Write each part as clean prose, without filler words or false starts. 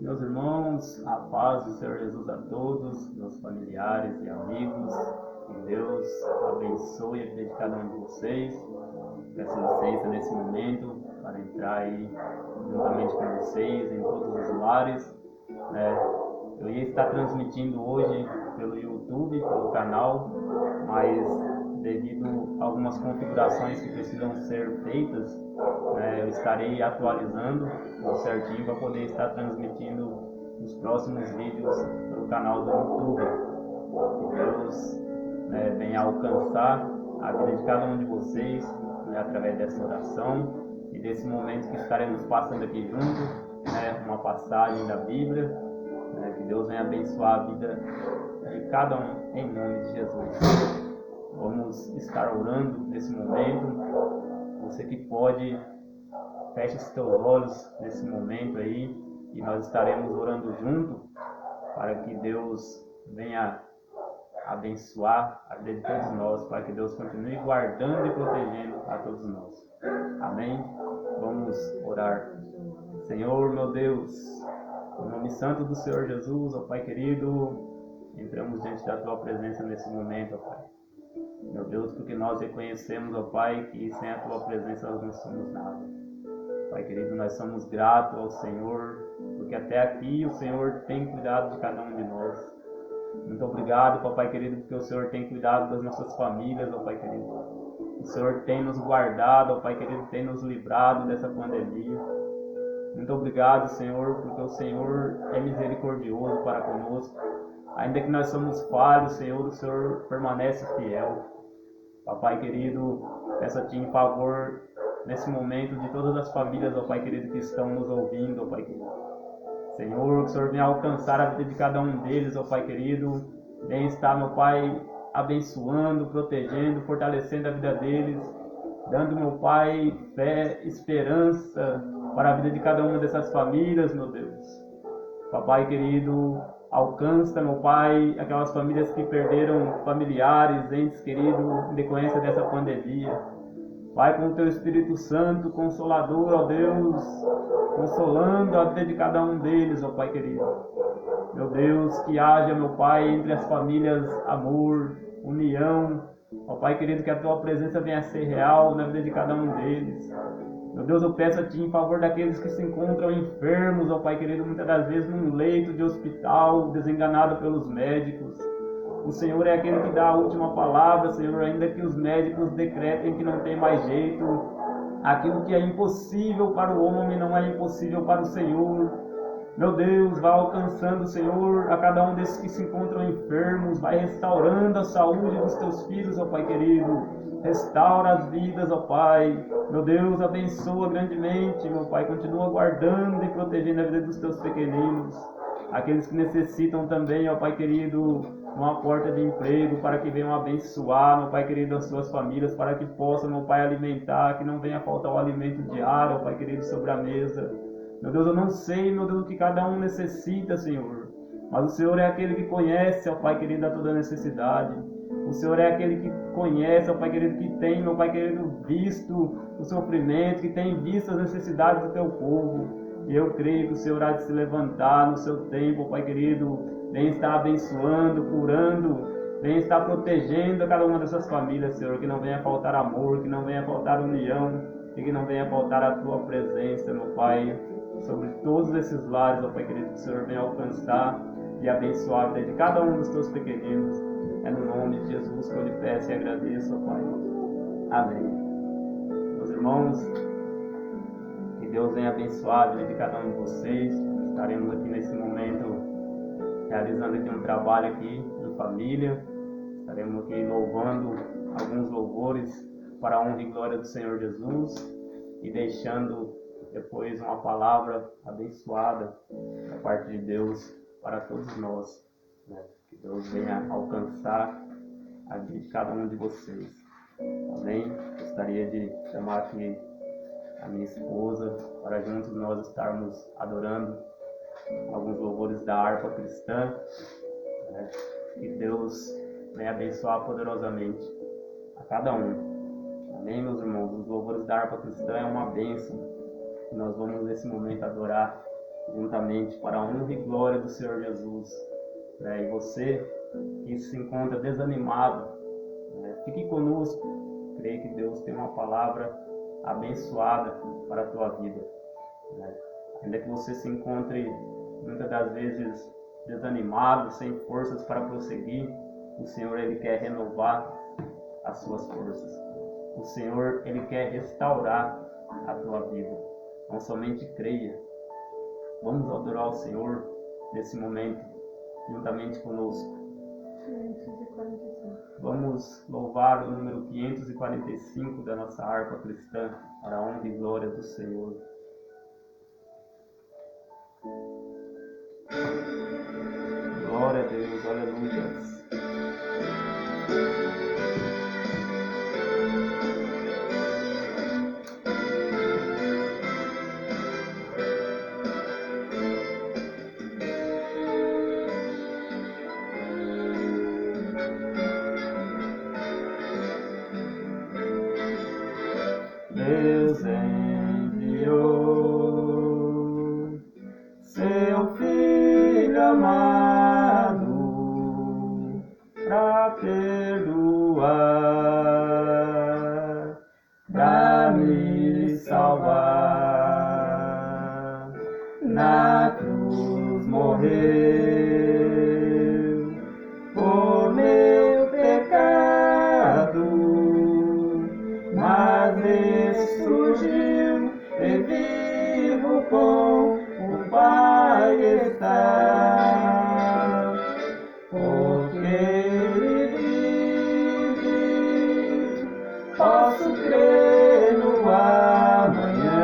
Meus irmãos, a paz do Senhor Jesus a todos, meus familiares e amigos, que Deus abençoe a vida de cada um de vocês. Peço licença nesse momento para entrar aí juntamente com vocês em todos os lares, né? Eu ia estar transmitindo hoje pelo YouTube, pelo canal, mas devido a algumas configurações que precisam ser feitas, eu estarei atualizando tudo certinho para poder estar transmitindo os próximos vídeos pelo canal do YouTube. Que Deus venha alcançar a vida de cada um de vocês, através dessa oração e desse momento que estaremos passando aqui juntos, uma passagem da Bíblia. Que Deus venha abençoar a vida de cada um em nome de Jesus. Vamos estar orando nesse momento. Você que pode, feche os teus olhos nesse momento aí e nós estaremos orando junto para que Deus venha abençoar a vida de todos nós, para que Deus continue guardando e protegendo a todos nós. Amém? Vamos orar. Senhor, meu Deus, no nome santo do Senhor Jesus, ó Pai querido, entramos diante da Tua presença nesse momento, ó Pai. Meu Deus, porque nós reconhecemos, ó Pai, que sem a Tua presença nós não somos nada. Pai querido, nós somos gratos ao Senhor, porque até aqui o Senhor tem cuidado de cada um de nós. Muito obrigado, Papai querido, porque o Senhor tem cuidado das nossas famílias, ó Pai querido. O Senhor tem nos guardado, ó Pai querido, tem nos livrado dessa pandemia. Muito obrigado, Senhor, porque o Senhor é misericordioso para conosco. Ainda que nós somos falhos, Senhor, o Senhor permanece fiel. Papai querido, peço a Ti em favor, nesse momento, de todas as famílias, ó Pai querido, que estão nos ouvindo, ó Pai querido. Senhor, que o Senhor venha alcançar a vida de cada um deles, ó Pai querido. Venha estar, meu Pai, abençoando, protegendo, fortalecendo a vida deles, dando, meu Pai, fé, esperança para a vida de cada uma dessas famílias, meu Deus. Papai querido, alcança, meu Pai, aquelas famílias que perderam familiares, entes queridos, em decorrência dessa pandemia. Pai, com o Teu Espírito Santo, Consolador, ó Deus, consolando a vida de cada um deles, ó Pai querido. Meu Deus, que haja, meu Pai, entre as famílias amor, união. Ó Pai querido, que a Tua presença venha a ser real na vida de cada um deles. Meu Deus, eu peço a Ti em favor daqueles que se encontram enfermos, ó Pai querido, muitas das vezes num leito de hospital, desenganado pelos médicos. O Senhor é aquele que dá a última palavra, Senhor, ainda que os médicos decretem que não tem mais jeito. Aquilo que é impossível para o homem não é impossível para o Senhor. Meu Deus, vai alcançando, Senhor, a cada um desses que se encontram enfermos, vai restaurando a saúde dos Teus filhos, ó Pai querido. Restaura as vidas, ó Pai. Meu Deus, abençoa grandemente, meu Pai. Continua guardando e protegendo a vida dos Teus pequeninos. Aqueles que necessitam também, ó Pai querido, uma porta de emprego para que venham abençoar, meu Pai querido, as suas famílias, para que possam, meu Pai, alimentar, que não venha faltar o alimento diário, ó Pai querido, sobre a mesa. Meu Deus, eu não sei, meu Deus, o que cada um necessita, Senhor. Mas o Senhor é aquele que conhece, ó Pai querido, a toda necessidade. O Senhor é aquele que conhece, ó Pai querido, que tem, meu Pai querido, visto o sofrimento, que tem visto as necessidades do Teu povo. E eu creio que o Senhor há de se levantar no seu tempo, ó Pai querido. Vem estar abençoando, curando, vem estar protegendo a cada uma dessas famílias, Senhor. Que não venha faltar amor, que não venha faltar união e que não venha faltar a Tua presença, meu Pai, sobre todos esses lares, ó Pai querido, que o Senhor venha alcançar e abençoar a vida de cada um dos Teus pequeninos. É no nome de Jesus que eu lhe peço e agradeço, ó Pai. Amém. Meus irmãos, que Deus venha abençoar a vida de cada um de vocês. Estaremos aqui nesse momento realizando aqui um trabalho aqui em família. Estaremos aqui louvando alguns louvores para a honra e glória do Senhor Jesus e deixando depois uma palavra abençoada da parte de Deus para todos nós. Que Deus venha alcançar a vida de cada um de vocês. Amém? Gostaria de chamar aqui a minha esposa para juntos nós estarmos adorando alguns louvores da harpa cristã. Que Deus venha abençoar poderosamente a cada um. Amém, meus irmãos? Os louvores da harpa cristã é uma bênção. Nós vamos nesse momento adorar juntamente para a honra e glória do Senhor Jesus. E você que se encontra desanimado, fique conosco. Creio que Deus tem uma palavra abençoada para a tua vida. Ainda que você se encontre muitas das vezes desanimado, sem forças para prosseguir, o Senhor Ele quer renovar as suas forças. O Senhor Ele quer restaurar a tua vida. Não somente creia. Vamos adorar o Senhor nesse momento, juntamente conosco. 545. Vamos louvar o número 545 da nossa harpa cristã, para a honra e glória do Senhor. Glória a Deus, aleluia. Deus enviou seu Filho amado para perdoar, para me salvar. Na cruz morreu por meu pecado, mas ressurgiu e vivo com o Pai está. Porque Ele vive, posso crer no amanhã.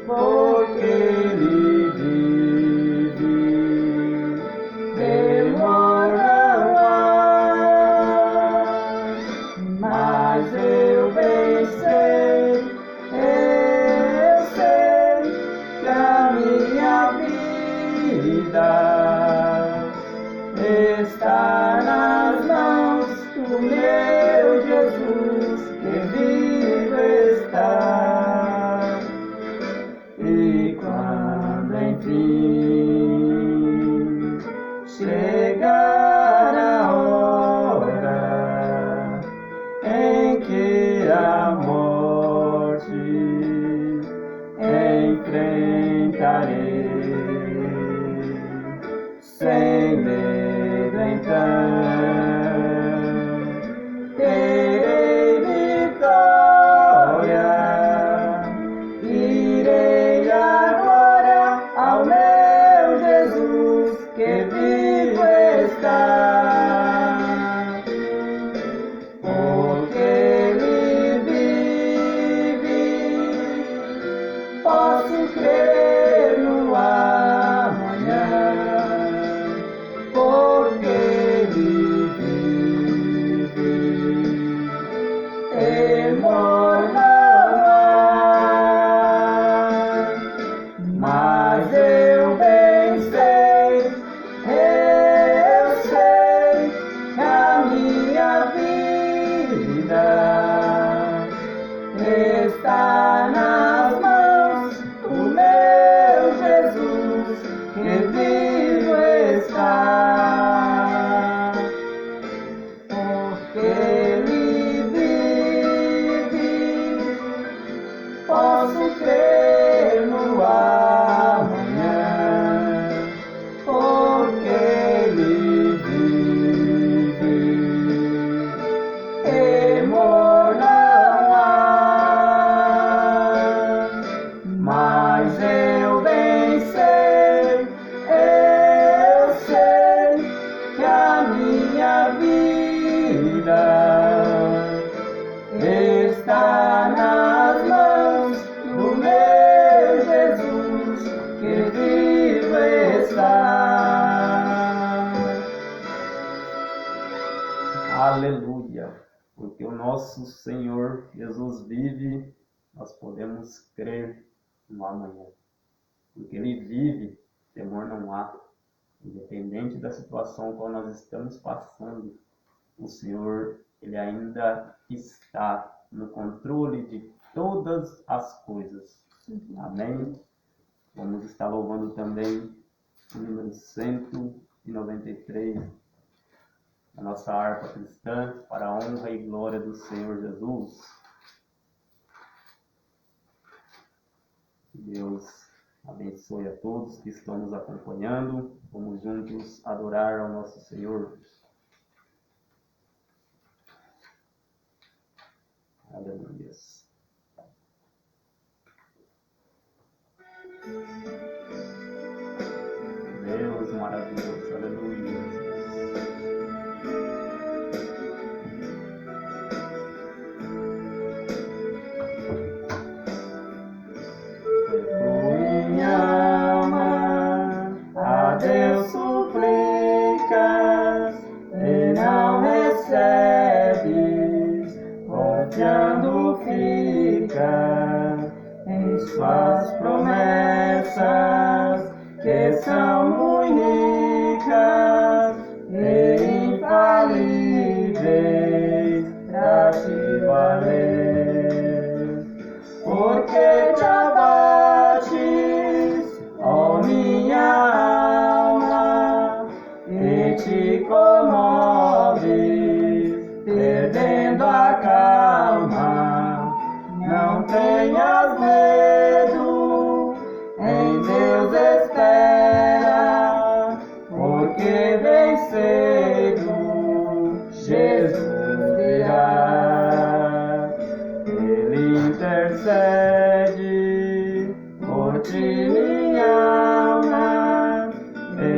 Porque Ele vive, temor não há. Mas eu bem sei que a minha vida está nas mãos do meu Jesus, que vivo está. E quando enfim chegar a hora em que a morte enfrentarei, sem medo então terei vitória. Irei agora ao meu Jesus, que vivo está. Porque Ele vive, posso crer no amanhã. Porque Ele vive, temor não há. Mas eu bem sei que a minha vida está nas mãos do meu Jesus, que vivo está. Porque Ele vive, posso crer no amanhã. Porque Ele vive, temor não há. Mas eu bem sei que a minha vida está nas mãos do meu Jesus, que vivo está. Aleluia! Porque o nosso Senhor Jesus vive, nós podemos crer no amanhã. Porque Ele vive, temor não há. Independente da situação qual nós estamos passando, o Senhor, Ele ainda está no controle de todas as coisas. Amém? Vamos estar louvando também o número 193, a nossa harpa cristã, para a honra e glória do Senhor Jesus. Deus abençoe a todos que estão nos acompanhando. Vamos juntos adorar ao nosso Senhor. Aleluia. Deus maravilhoso, aleluia. Minha alma a Deus suplica e não recebes, confiando fica em suas promessas, que são únicas e infalíveis pra te valer. Porque te abates, ó minha alma, e te comoves, perdendo a calma. Não tenhas medo, em Deus espera, porque bem cedo Jesus virá. Ele intercede por ti, minha alma,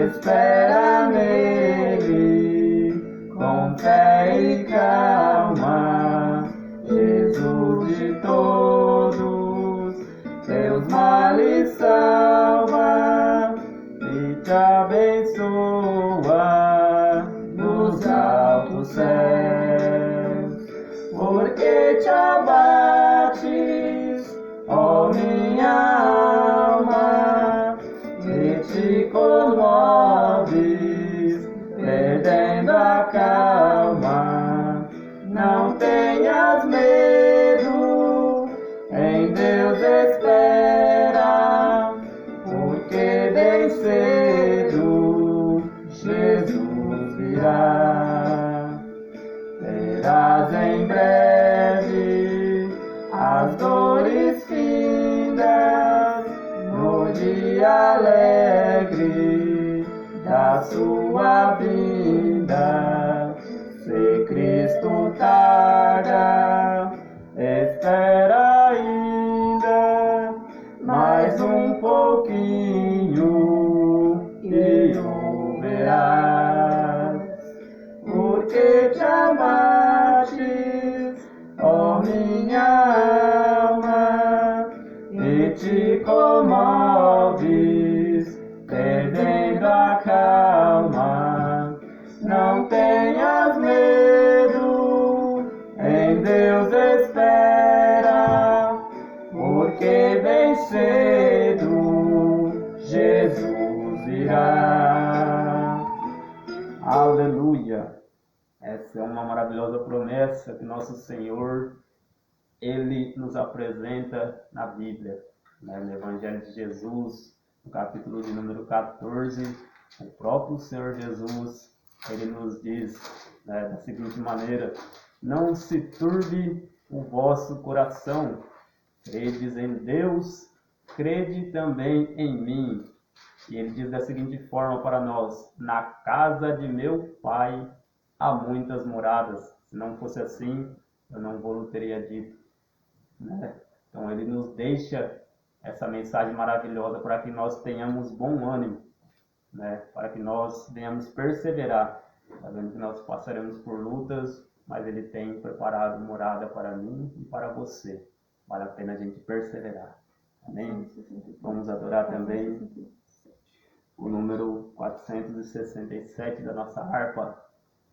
espera nele com fé e calma. Jesus de todos teus males salva e te abençoa nos altos céus. Porque te abates, ó minha alma, e te comoves, perdendo a calma. Não tenhas medo, em Deus espera, porque bem cedo Jesus virá. Verás em breve as dores findas no dia alegre da sua vinda. Se Cristo tarda, espera ainda mais um pouquinho e o verás. Porque te abates, ó minha alma, e te comoves, perdendo a calma. Não tenhas medo, em Deus espera, porque bem cedo Jesus virá. Aleluia! Essa é uma maravilhosa promessa que nosso Senhor, Ele nos apresenta na Bíblia, no Evangelho de Jesus, no capítulo de número 14, o próprio Senhor Jesus, Ele nos diz da seguinte maneira: não se turbe o vosso coração, credes em Deus, crede também em mim. E Ele diz da seguinte forma para nós: na casa de meu Pai há muitas moradas. Se não fosse assim, eu não vou teria dito. Então Ele nos deixa essa mensagem maravilhosa para que nós tenhamos bom ânimo, para que nós venhamos perseverar, sabendo que nós passaremos por lutas, mas Ele tem preparado morada para mim e para você. Vale a pena a gente perseverar. Amém? Vamos adorar também o número 467 da nossa harpa,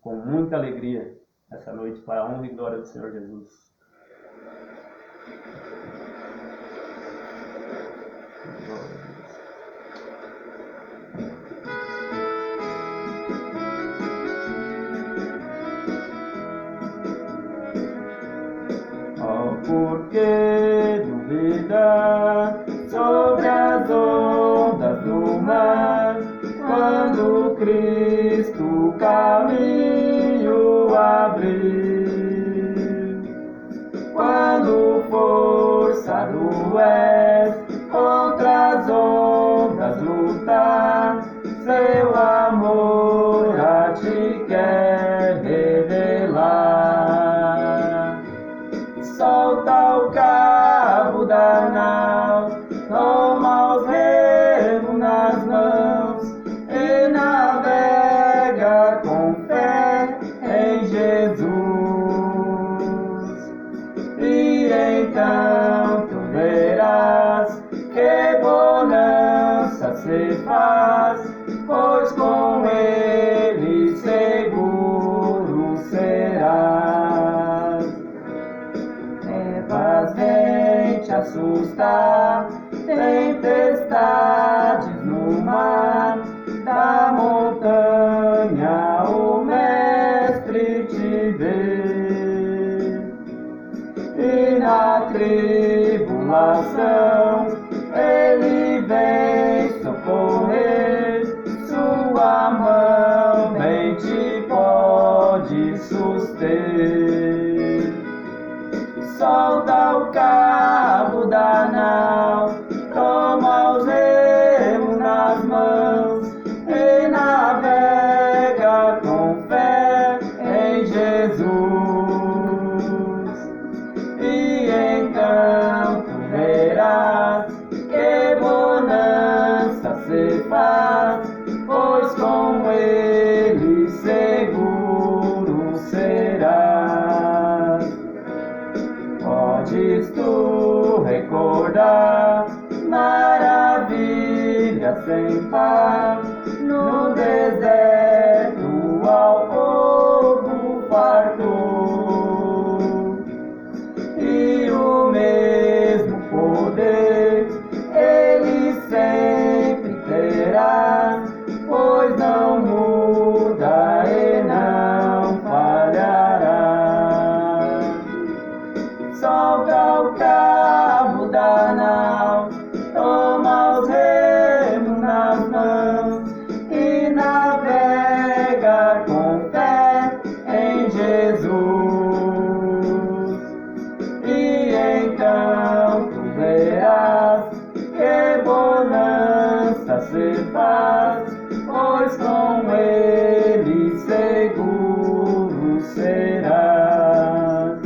com muita alegria, essa noite, para a honra e glória do Senhor Jesus. Oh, por que duvidar sobre as Cristo caminho abriu. Quando forçado és contra as ondas lutar, seu amor a ti quer revelar. Solta o cabo da nau, toma os remos nas mãos e navega com fé em Jesus. E então tu verás que bonança se faz, pois com ele seguro serás. Trevas vêm te assustar, tempestades no mar, da montanha o Mestre te vê. E na tribulação ele vem socorrer, sua mão bem te pode suster. Solta o cabo da nau, toma os remos nas mãos e navega com fé em Jesus. E então tu verás que bonança se faz, pois com ele seguro serás. Podes tu recordar maravilhas sem par, no deserto ao povo fartou. E o mesmo poder ele sempre terá, pois não muda e não falhará. Solta o cabo da nau, toma os remos nas mãos e navega com fé em Jesus. E então tu verás que bonança se faz, pois com ele seguro serás.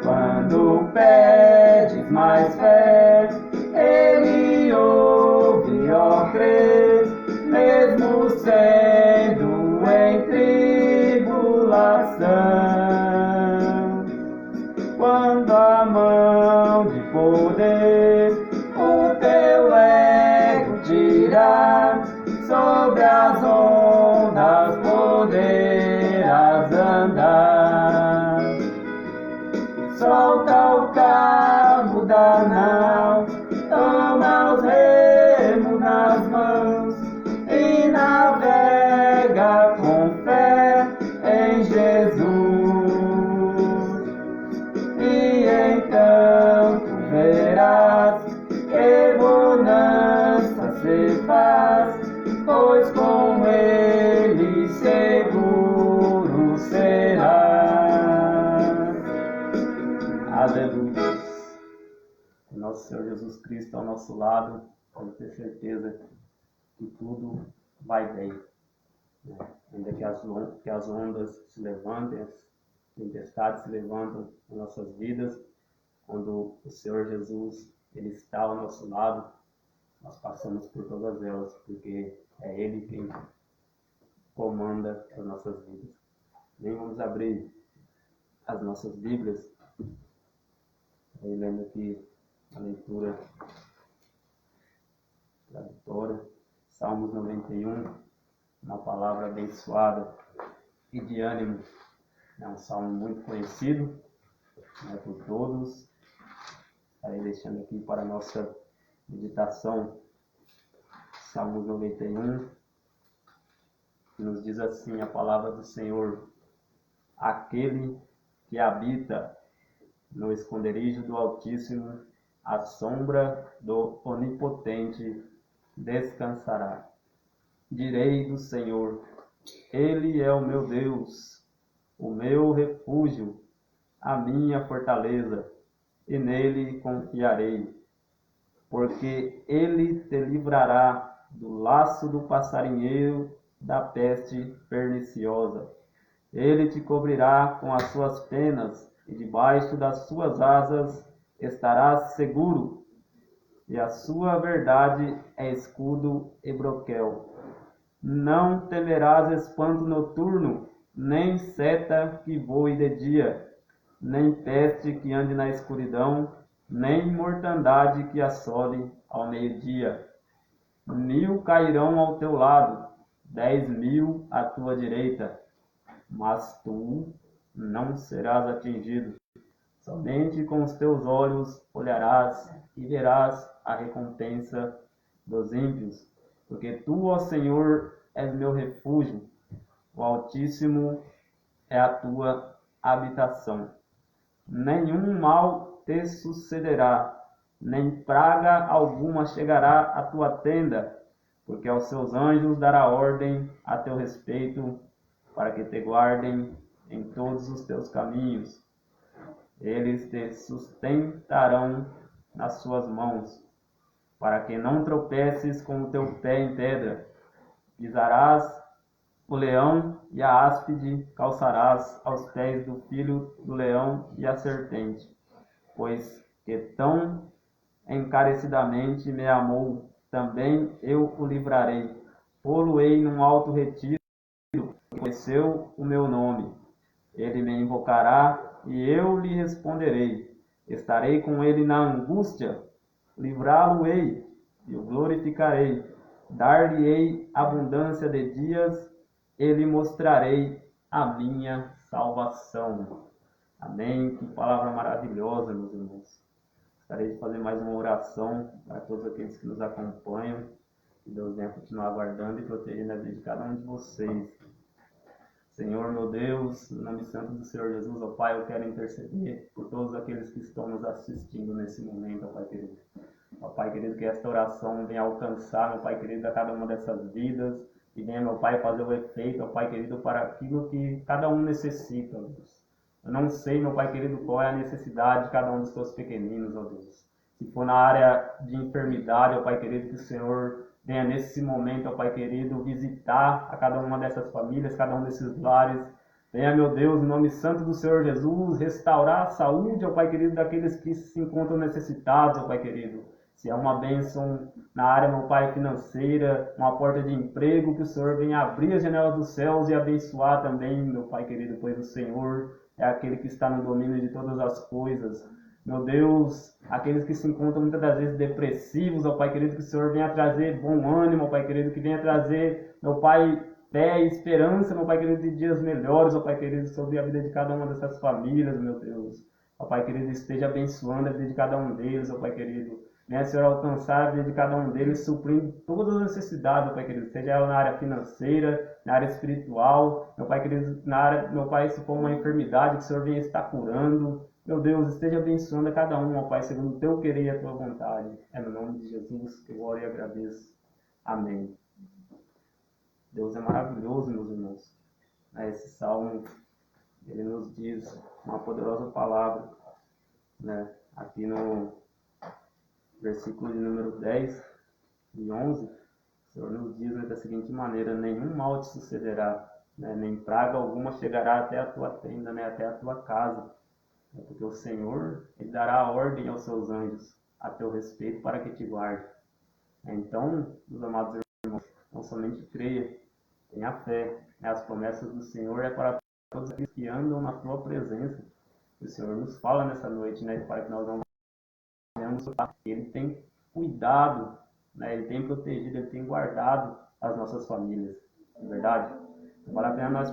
Quando pedes mais fé, ele ouve, ó crê, mesmo sendo em tribulação. Quando a mão de poder o teu ego tirar, sobre as ondas poderás andar. Solta o cabo da nau, toma os remos nas mãos e navega com fé em Jesus. E então tu verás que bonança se faz, pois com ele seguro serás. Aleluia. Nosso Senhor Jesus Cristo ao nosso lado, pode ter certeza que tudo vai bem. Ainda que as ondas se levantem, as tempestades se levantam em nossas vidas, quando o Senhor Jesus ele está ao nosso lado, nós passamos por todas elas, porque é Ele quem comanda as nossas vidas. Nem vamos abrir as nossas Bíblias, aí lendo aqui a leitura tradutora, Salmos 91, uma palavra abençoada e de ânimo. É um salmo muito conhecido, né, por todos. Estarei deixando aqui para a nossa meditação, Salmos 91, que nos diz assim a palavra do Senhor: aquele que habita no esconderijo do Altíssimo, à sombra do Onipotente descansará. direi do Senhor: Ele é o meu Deus, o meu refúgio, a minha fortaleza, e nele confiarei. Porque ele te livrará do laço do passarinheiro, da peste perniciosa. Ele te cobrirá com as suas penas, e debaixo das suas asas estarás seguro. E a sua verdade é escudo e broquel. Não temerás espanto noturno, nem seta que voe de dia, nem peste que ande na escuridão, nem mortandade que assole ao meio-dia. 1000 cairão ao teu lado, 10.000 à tua direita, mas tu não serás atingido. Somente com os teus olhos olharás e verás a recompensa dos ímpios. Porque tu, ó Senhor, és meu refúgio, o Altíssimo é a tua habitação. Nenhum mal te sucederá, nem praga alguma chegará à tua tenda, porque aos seus anjos dará ordem a teu respeito, para que te guardem em todos os teus caminhos. Eles te sustentarão nas suas mãos, para que não tropeces com o teu pé em pedra. Pisarás o leão e a áspide calçarás aos pés do filho do leão e a serpente. Pois que tão encarecidamente me amou, também eu o livrarei. Pô-lo-ei num alto retiro, conheceu o meu nome. Ele me invocará e eu lhe responderei. Estarei com ele na angústia, livrá-lo-ei e o glorificarei. Dar-lhe-ei abundância de dias e lhe mostrarei a minha salvação. Amém. Que palavra maravilhosa, meus irmãos. Gostaria de fazer mais uma oração para todos aqueles que nos acompanham. Que Deus venha continuar guardando e protegendo a vida de cada um de vocês. Senhor, meu Deus, no nome santo do Senhor Jesus, ó Pai, eu quero interceder por todos aqueles que estão nos assistindo nesse momento, ó Pai querido. Ó Pai querido, que esta oração venha alcançar, meu Pai querido, a cada uma dessas vidas e venha, meu Pai, fazer o efeito, ó Pai querido, para aquilo que cada um necessita, ó Deus. Eu não sei, meu Pai querido, qual é a necessidade de cada um dos teus pequeninos, ó Deus. Se for na área de enfermidade, ó Pai querido, que o Senhor venha nesse momento, ó Pai querido, visitar a cada uma dessas famílias, cada um desses lares. Venha, meu Deus, em nome santo do Senhor Jesus, restaurar a saúde, ó Pai querido, daqueles que se encontram necessitados, ó Pai querido. Se é uma bênção na área, meu Pai, financeira, uma porta de emprego, que o Senhor venha abrir as janelas dos céus e abençoar também, meu Pai querido, pois o Senhor é aquele que está no domínio de todas as coisas. Meu Deus, aqueles que se encontram muitas das vezes depressivos, ó Pai querido, que o Senhor venha trazer bom ânimo, ó Pai querido, que venha trazer, meu Pai, fé e esperança, meu Pai querido, de dias melhores, ó Pai querido, sobre a vida de cada uma dessas famílias, meu Deus. Ó Pai querido, esteja abençoando a vida de cada um deles, ó Pai querido. Venha, Senhor, alcançar a vida de cada um deles, suprindo todas as necessidades, meu Pai querido, seja ela na área financeira, na área espiritual, meu Pai querido, na área, meu Pai, se for uma enfermidade, que o Senhor venha estar curando. Meu Deus, esteja abençoando a cada um, ó Pai, segundo o teu querer e a tua vontade. É no nome de Jesus que eu oro e agradeço. Amém. Deus é maravilhoso, meus irmãos. Esse salmo, ele nos diz uma poderosa palavra, né? Aqui no versículo de número 10 e 11, o Senhor nos diz da seguinte maneira: nenhum mal te sucederá, né? Nem praga alguma chegará até a tua tenda, né? Até a tua casa. Porque o Senhor, Ele dará ordem aos seus anjos a teu respeito para que te guarde. Então, meus amados irmãos, não somente creia, tenha fé. As promessas do Senhor é para todos aqueles que andam na tua presença. O Senhor nos fala nessa noite, né, para que nós não venhamos. Ele tem cuidado, né, Ele tem protegido, Ele tem guardado as nossas famílias. Não é verdade? Vale a pena nós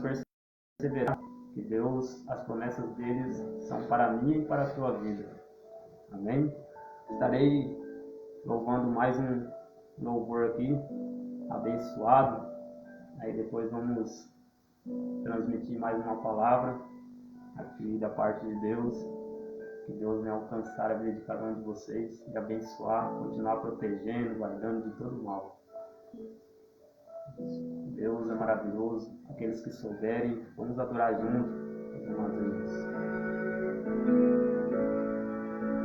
perseverar que Deus, as promessas deles são para mim e para a tua vida. Amém? Estarei louvando mais um louvor aqui, abençoado. Aí depois vamos transmitir mais uma palavra aqui da parte de Deus. Que Deus venha alcançar a vida de cada um de vocês e abençoar, continuar protegendo, guardando de todo mal. Deus é maravilhoso. Aqueles que souberem, vamos adorar juntos mais uma vez.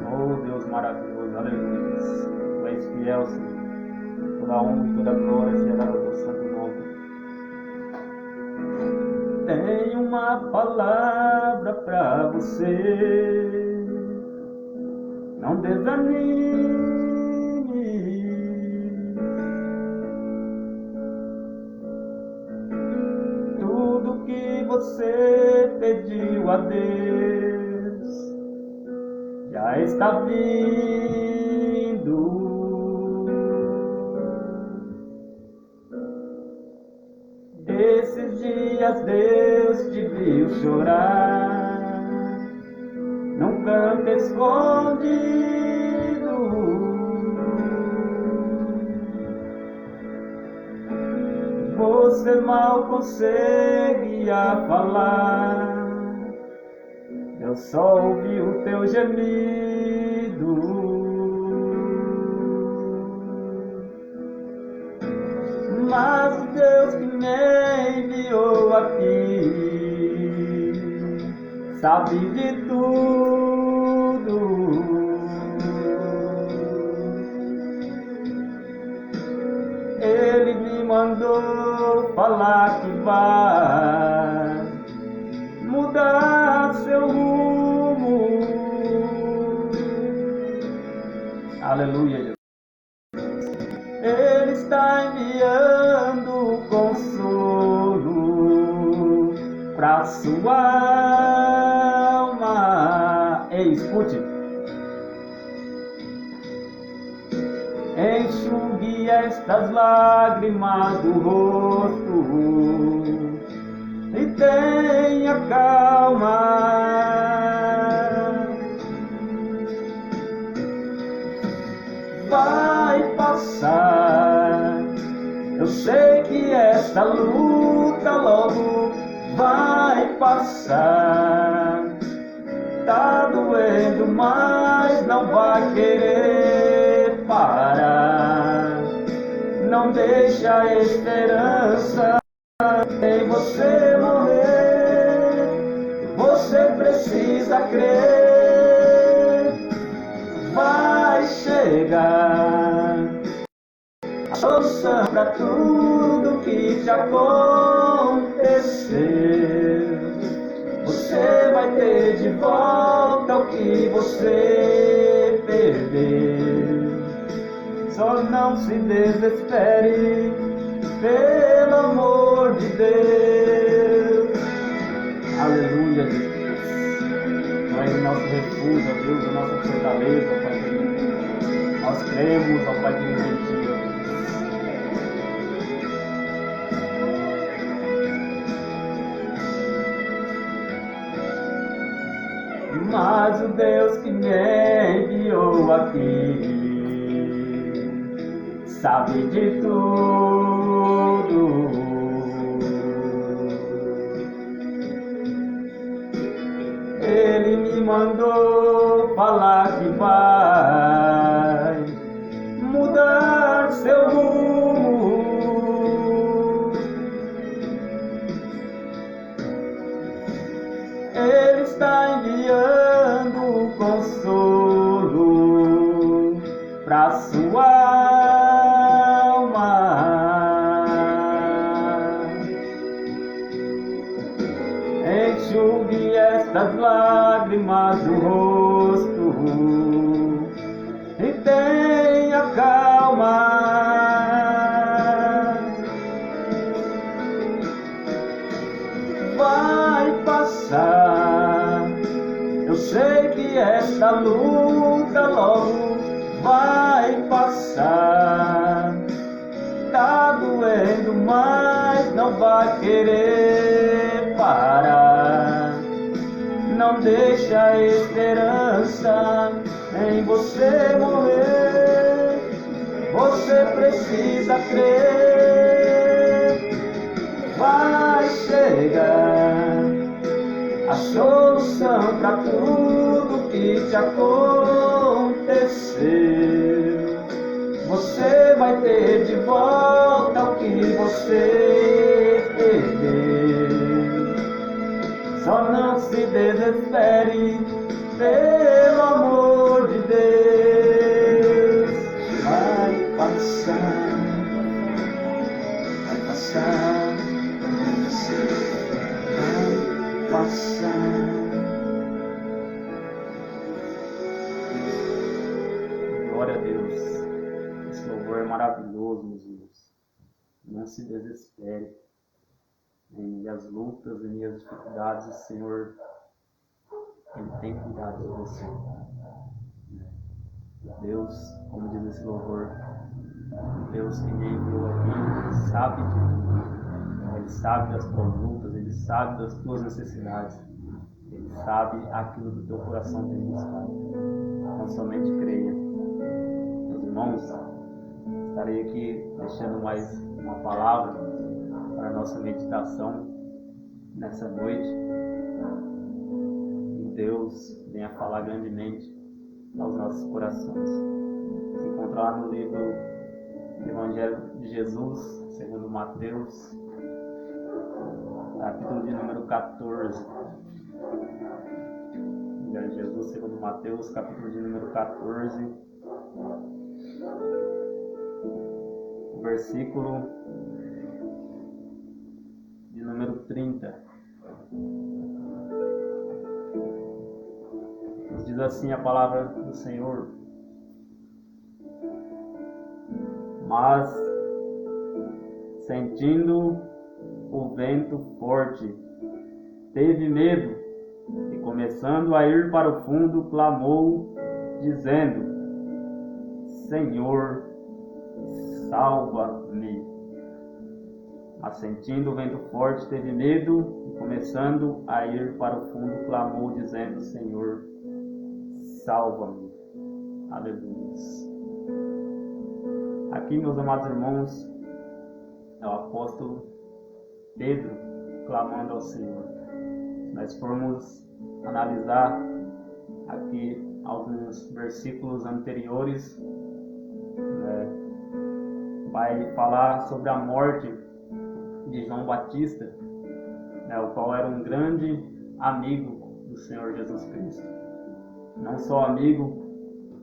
Oh Deus maravilhoso, aleluia. Tu és fiel, Senhor. Toda honra e toda glória será ao teu santo nome. Tenho uma palavra para você. Não desanime. Tudo que você pediu a Deus já está vindo. Esses dias Deus te viu chorar num canto escondido. Você mal consegue a falar, eu só ouvi o teu gemido. Mas o Deus que me enviou aqui sabe de tudo. Ele me mandou falar que vai mudar seu rumo. Aleluia, Jesus. Ele está enviando consolo para sua alma. Ei, escute. Enxugue estas lágrimas do rosto e tenha calma. Vai passar. Eu sei que esta luta logo vai passar. Tá doendo, mas não vai querer parar. Não deixa a esperança em você morrer. Você precisa crer. Vai chegar a solução para tudo que te aconteceu. Você vai ter de volta o que você perdeu. Só não se desespere, pelo amor de Deus. Aleluia, Jesus. Tu és o nosso refúgio, ó Deus, a nossa fortaleza, ó Pai querido. Nós cremos, ó Pai querido, em Ti, ó Deus. Mas o Deus que me enviou aqui sabe de tudo. Ele me mandou falar que vai mudar seu rumo. Ele está enviando consolo para sua alma. Enxugue estas lágrimas do rosto e tenha calma. Vai passar. Eu sei que esta luta logo vai passar. Tá doendo, mas não vai querer parar. Não deixa a esperança em você morrer. Você precisa crer. Vai chegar a solução para tudo que te aconteceu. Você vai ter de volta o que você perder. Só não se desespere, pelo amor de Deus. Vai passar, vai passar, vai passar. Glória a Deus. Esse louvor é maravilhoso, meus irmãos. Não se desespere. Em meio às lutas, em meio às dificuldades, o Senhor, Ele tem cuidado de você. Deus, como diz esse louvor, Deus que me enviou aqui, sabe de tudo. Ele sabe das tuas lutas, Ele sabe das tuas necessidades. Ele sabe aquilo que o teu coração tem buscado. Não somente creia. Meus irmãos, estarei aqui deixando mais uma palavra para a nossa meditação nessa noite. E Deus venha falar grandemente aos nossos corações. Se encontra lá no livro do Evangelho de Jesus, segundo Mateus, capítulo de número 14. Evangelho de Jesus, segundo Mateus, capítulo de número 14, versículo de número 30. Nos diz assim a palavra do Senhor: mas, sentindo o vento forte, teve medo e, começando a ir para o fundo, clamou, dizendo: Senhor, salva-me. Mas, sentindo o vento forte, teve medo e, começando a ir para o fundo, clamou, dizendo: Senhor, salva-me. Aleluia. Aqui, meus amados irmãos, é o apóstolo Pedro clamando ao Senhor. Se nós formos analisar aqui alguns versículos anteriores, vai falar sobre a morte de João Batista, o qual era um grande amigo do Senhor Jesus Cristo. Não só amigo,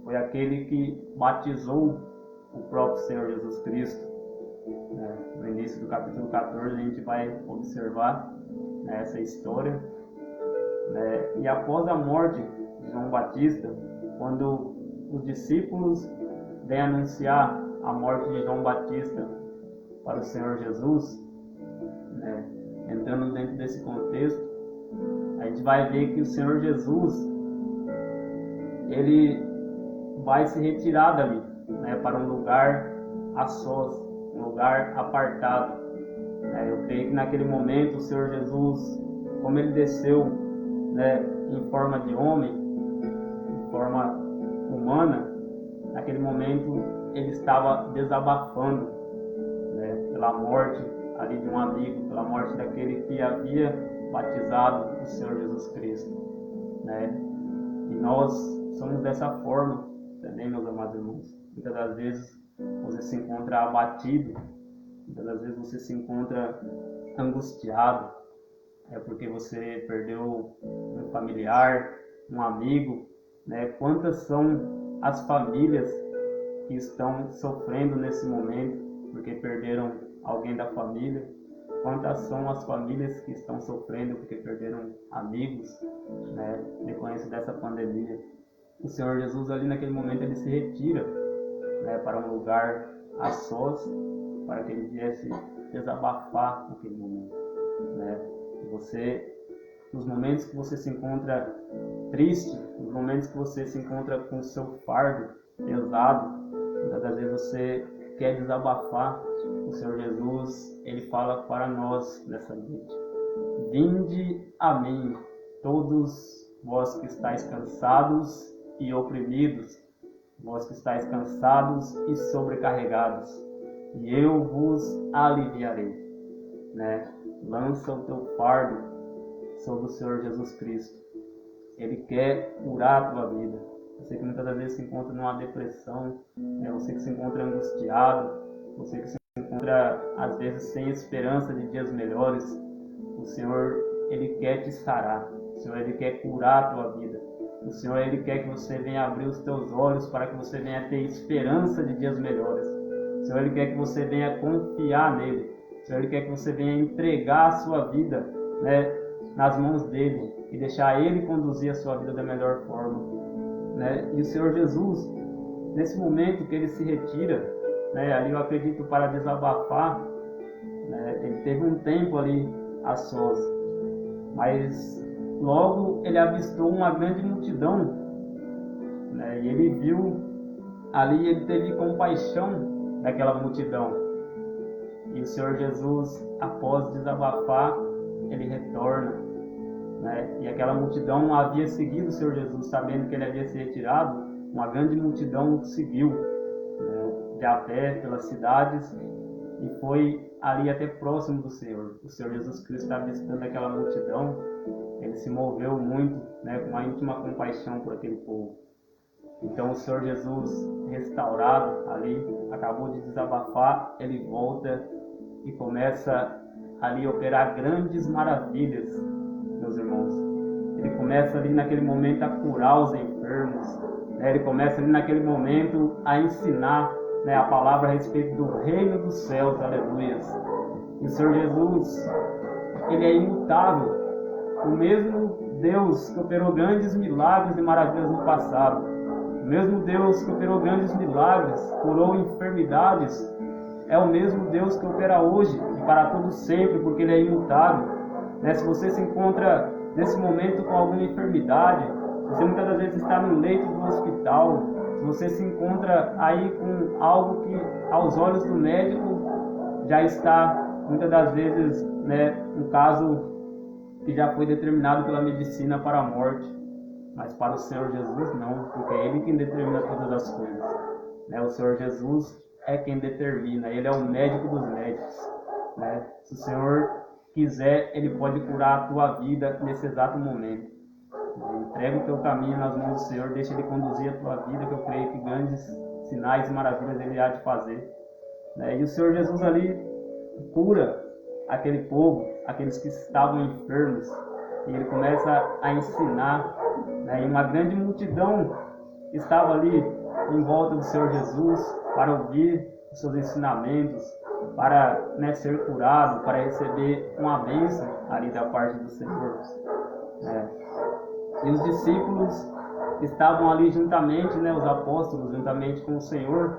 foi aquele que batizou o próprio Senhor Jesus Cristo. No início do capítulo 14 a gente vai observar essa história. E após a morte de João Batista, quando os discípulos vêm anunciar a morte de João Batista para o Senhor Jesus, entrando dentro desse contexto, a gente vai ver que o Senhor Jesus, ele vai se retirar dali, para um lugar a sós, um lugar apartado. Eu creio que naquele momento o Senhor Jesus, como ele desceu em forma de homem, em forma humana, naquele momento ele estava desabafando pela morte ali de um amigo, pela morte daquele que havia batizado o Senhor Jesus Cristo. E nós somos dessa forma também, meus amados irmãos. Muitas das vezes você se encontra abatido, muitas das vezes você se encontra angustiado, porque você perdeu um familiar, um amigo. Quantas são as famílias que estão sofrendo nesse momento porque perderam alguém da família? Quantas são as famílias que estão sofrendo porque perderam amigos, decorrência dessa pandemia? O Senhor Jesus ali naquele momento ele se retira para um lugar a sós, para que ele viesse desabafar naquele momento. Você, nos momentos que você se encontra triste, nos momentos que você se encontra com o seu fardo pesado, muitas das vezes você quer desabafar, o Senhor Jesus, ele fala para nós nessa noite: vinde a mim, todos vós que estáis cansados e oprimidos, vós que estáis cansados e sobrecarregados, e eu vos aliviarei. Lança o teu fardo sobre o Senhor Jesus Cristo. Ele quer curar a tua vida. Você que muitas das vezes se encontra numa depressão, você que se encontra angustiado, você que se encontra às vezes sem esperança de dias melhores, o Senhor, Ele quer te sarar. O Senhor, Ele quer curar a tua vida. O Senhor, Ele quer que você venha abrir os teus olhos para que você venha ter esperança de dias melhores. O Senhor, Ele quer que você venha confiar nele. O Senhor, Ele quer que você venha entregar a sua vida, né, nas mãos dele e deixar Ele conduzir a sua vida da melhor forma, né? E o Senhor Jesus, nesse momento que Ele se retira, né, ali eu acredito para desabafar, né, Ele teve um tempo ali a sós, mas logo Ele avistou uma grande multidão, né, e Ele viu ali, Ele teve compaixão daquela multidão. E o Senhor Jesus, após desabafar, Ele retorna, né? E aquela multidão havia seguido o Senhor Jesus, sabendo que Ele havia se retirado. Uma grande multidão o seguiu, né, de a pé pelas cidades, e foi ali até próximo do Senhor. O Senhor Jesus Cristo estava visitando aquela multidão. Ele se moveu muito, né, com uma íntima compaixão por aquele povo. Então o Senhor Jesus, restaurado ali, acabou de desabafar, Ele volta e começa ali a operar grandes maravilhas, meus irmãos. Ele começa ali naquele momento a curar os enfermos, né? Ele começa ali naquele momento a ensinar, né, a palavra a respeito do reino dos céus, aleluias. E o Senhor Jesus, Ele é imutável. O mesmo Deus que operou grandes milagres e maravilhas no passado, o mesmo Deus que operou grandes milagres, curou enfermidades, é o mesmo Deus que opera hoje e para todo sempre, porque Ele é imutável, né? Se você se encontra nesse momento com alguma enfermidade, você muitas das vezes está no leito do hospital, se você se encontra aí com algo que aos olhos do médico já está muitas das vezes, né, um caso que já foi determinado pela medicina para a morte, mas para o Senhor Jesus não, porque é Ele quem determina todas as coisas, né? O Senhor Jesus é quem determina, Ele é o médico dos médicos, né? Se o Senhor quiser, Ele pode curar a tua vida nesse exato momento. Entrega o teu caminho nas mãos do Senhor, deixa Ele conduzir a tua vida, que eu creio que grandes sinais e maravilhas Ele há de fazer, né? E o Senhor Jesus ali cura aquele povo, aqueles que estavam enfermos, e Ele começa a ensinar, né? E uma grande multidão estava ali em volta do Senhor Jesus para ouvir os seus ensinamentos, para, né, ser curado, para receber uma bênção ali da parte do Senhor, né? E os discípulos estavam ali juntamente, né, os apóstolos juntamente com o Senhor,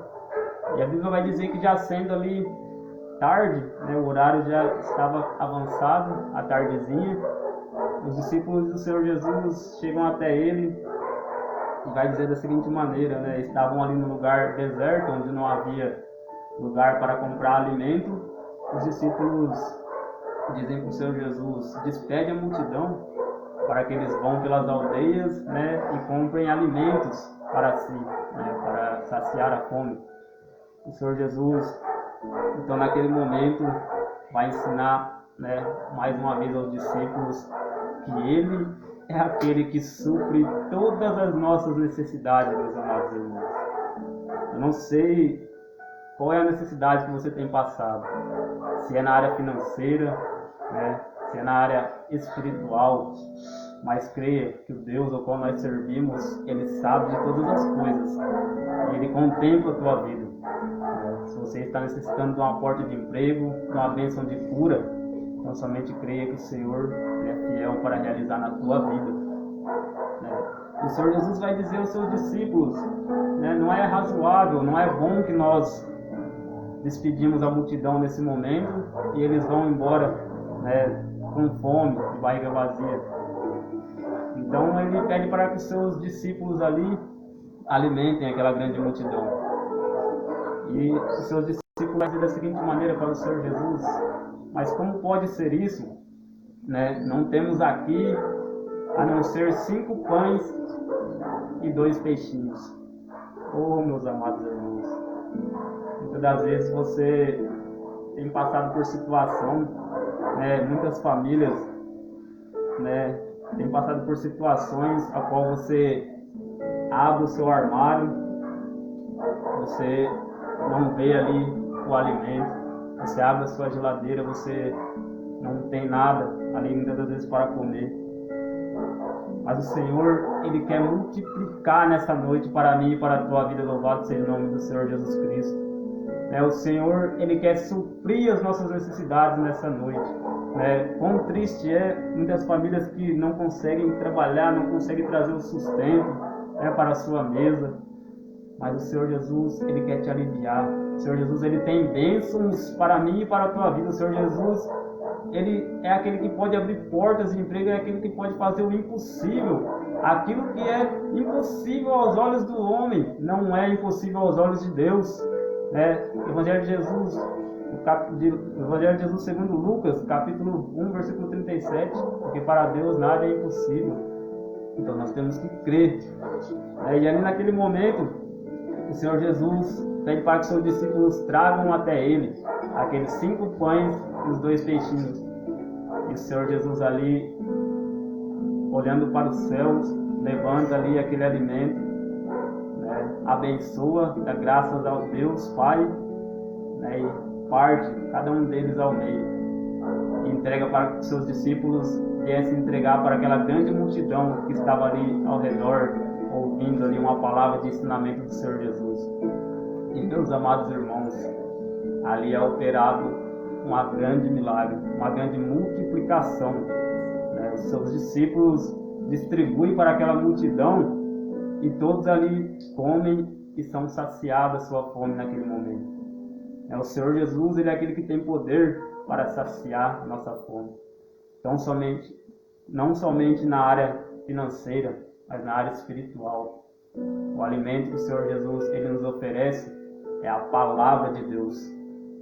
e a Bíblia vai dizer que já sendo ali tarde, né, o horário já estava avançado, a tardezinha, os discípulos do Senhor Jesus chegam até Ele e vai dizer da seguinte maneira, né, estavam ali no lugar deserto, onde não havia lugar para comprar alimento. Os discípulos dizem para o Senhor Jesus: despede a multidão para que eles vão pelas aldeias, né, e comprem alimentos para si, né, para saciar a fome. O Senhor Jesus, então, naquele momento, vai ensinar, né, mais uma vez aos discípulos que Ele é aquele que supre todas as nossas necessidades, meus amados irmãos. Eu não sei qual é a necessidade que você tem passado, se é na área financeira, né, se é na área espiritual, mas creia que o Deus ao qual nós servimos, Ele sabe de todas as coisas, e Ele contempla a tua vida. Se você está necessitando de uma porta de emprego, de uma bênção de cura, então somente creia que o Senhor é fiel para realizar na tua vida, né? O Senhor Jesus vai dizer aos seus discípulos, né, não é razoável, não é bom que nós despedimos a multidão nesse momento e eles vão embora, né, com fome, de barriga vazia. Então Ele pede para que os seus discípulos ali alimentem aquela grande multidão. E os seus discípulos vão dizer da seguinte maneira para o Senhor Jesus: mas como pode ser isso, né? Não temos aqui a não ser 5 pães e 2 peixinhos. Oh, meus amados irmãos, muitas das vezes você tem passado por situação, né? Muitas famílias, né, têm passado por situações a qual você abre o seu armário, você não vê ali o alimento, Você abre a sua geladeira, você não tem nada ali muitas das vezes para comer. Mas o Senhor, Ele quer multiplicar nessa noite para mim e para a tua vida. Louvado seja o nome do Senhor Jesus Cristo. O Senhor, Ele quer suprir as nossas necessidades nessa noite. Quão triste é muitas famílias que não conseguem trabalhar, não conseguem trazer o sustento para a sua mesa. Mas o Senhor Jesus, Ele quer te aliviar. O Senhor Jesus, Ele tem bênçãos para mim e para a tua vida. O Senhor Jesus, Ele é aquele que pode abrir portas de emprego, é aquele que pode fazer o impossível. Aquilo que é impossível aos olhos do homem, não é impossível aos olhos de Deus. Evangelho de Jesus, Evangelho de Jesus segundo Lucas, capítulo 1, versículo 37, porque para Deus nada é impossível. Então nós temos que crer. E ali naquele momento, o Senhor Jesus pede para que seus discípulos tragam até Ele aqueles 5 pães e os 2 peixinhos. E o Senhor Jesus ali, olhando para os céus, levanta ali aquele alimento, abençoa, dá graças ao Deus Pai, e parte cada um deles ao meio. E entrega para que seus discípulos viessem entregar para aquela grande multidão que estava ali ao redor, ouvindo ali uma palavra de ensinamento do Senhor Jesus. E meus amados irmãos, ali é operado um grande milagre, uma grande multiplicação. Os seus discípulos distribuem para aquela multidão e todos ali comem e são saciados a sua fome naquele momento. O Senhor Jesus, Ele é aquele que tem poder para saciar a nossa fome. Então, não somente na área financeira, mas na área espiritual. O alimento que o Senhor Jesus, Ele nos oferece é a palavra de Deus,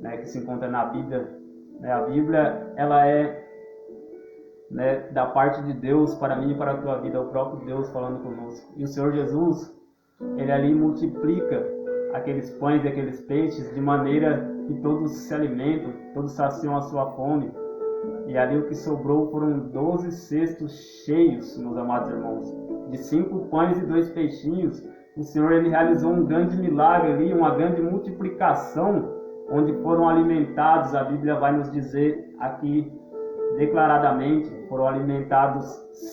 que se encontra na Bíblia. A Bíblia, ela é da parte de Deus para mim e para a tua vida, o próprio Deus falando conosco. E o Senhor Jesus, Ele ali multiplica aqueles pães e aqueles peixes de maneira que todos se alimentam, todos saciam a sua fome. E ali o que sobrou foram 12 cestos cheios, meus amados irmãos, de 5 pães e 2 peixinhos. O Senhor, Ele realizou um grande milagre ali, uma grande multiplicação, onde foram alimentados, a Bíblia vai nos dizer aqui declaradamente, foram alimentados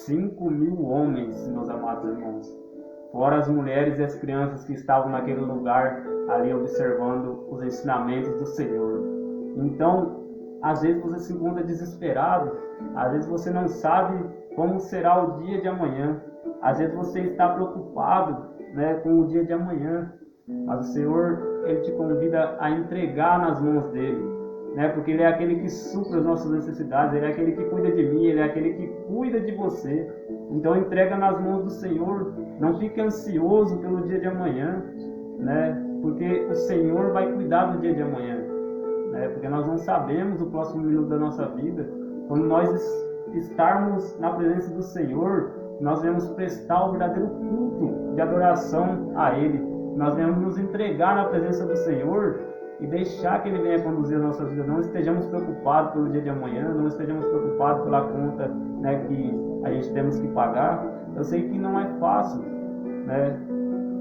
5.000 homens, meus amados irmãos. Fora as mulheres e as crianças que estavam naquele lugar, ali observando os ensinamentos do Senhor. Então, às vezes você se encontra desesperado, às vezes você não sabe como será o dia de amanhã, às vezes você está preocupado com o dia de amanhã, mas o Senhor, Ele te convida a entregar nas mãos dEle, porque Ele é aquele que supra as nossas necessidades, Ele é aquele que cuida de mim, Ele é aquele que cuida de você. Então entrega nas mãos do Senhor, não fique ansioso pelo dia de amanhã, porque o Senhor vai cuidar do dia de amanhã, porque nós não sabemos o próximo minuto da nossa vida. Quando nós estarmos na presença do Senhor, nós vamos prestar o verdadeiro culto de adoração a Ele, nós vamos nos entregar na presença do Senhor e deixar que Ele venha conduzir a nossa vida. Não estejamos preocupados pelo dia de amanhã, não estejamos preocupados pela conta que a gente temos que pagar. Eu sei que não é fácil,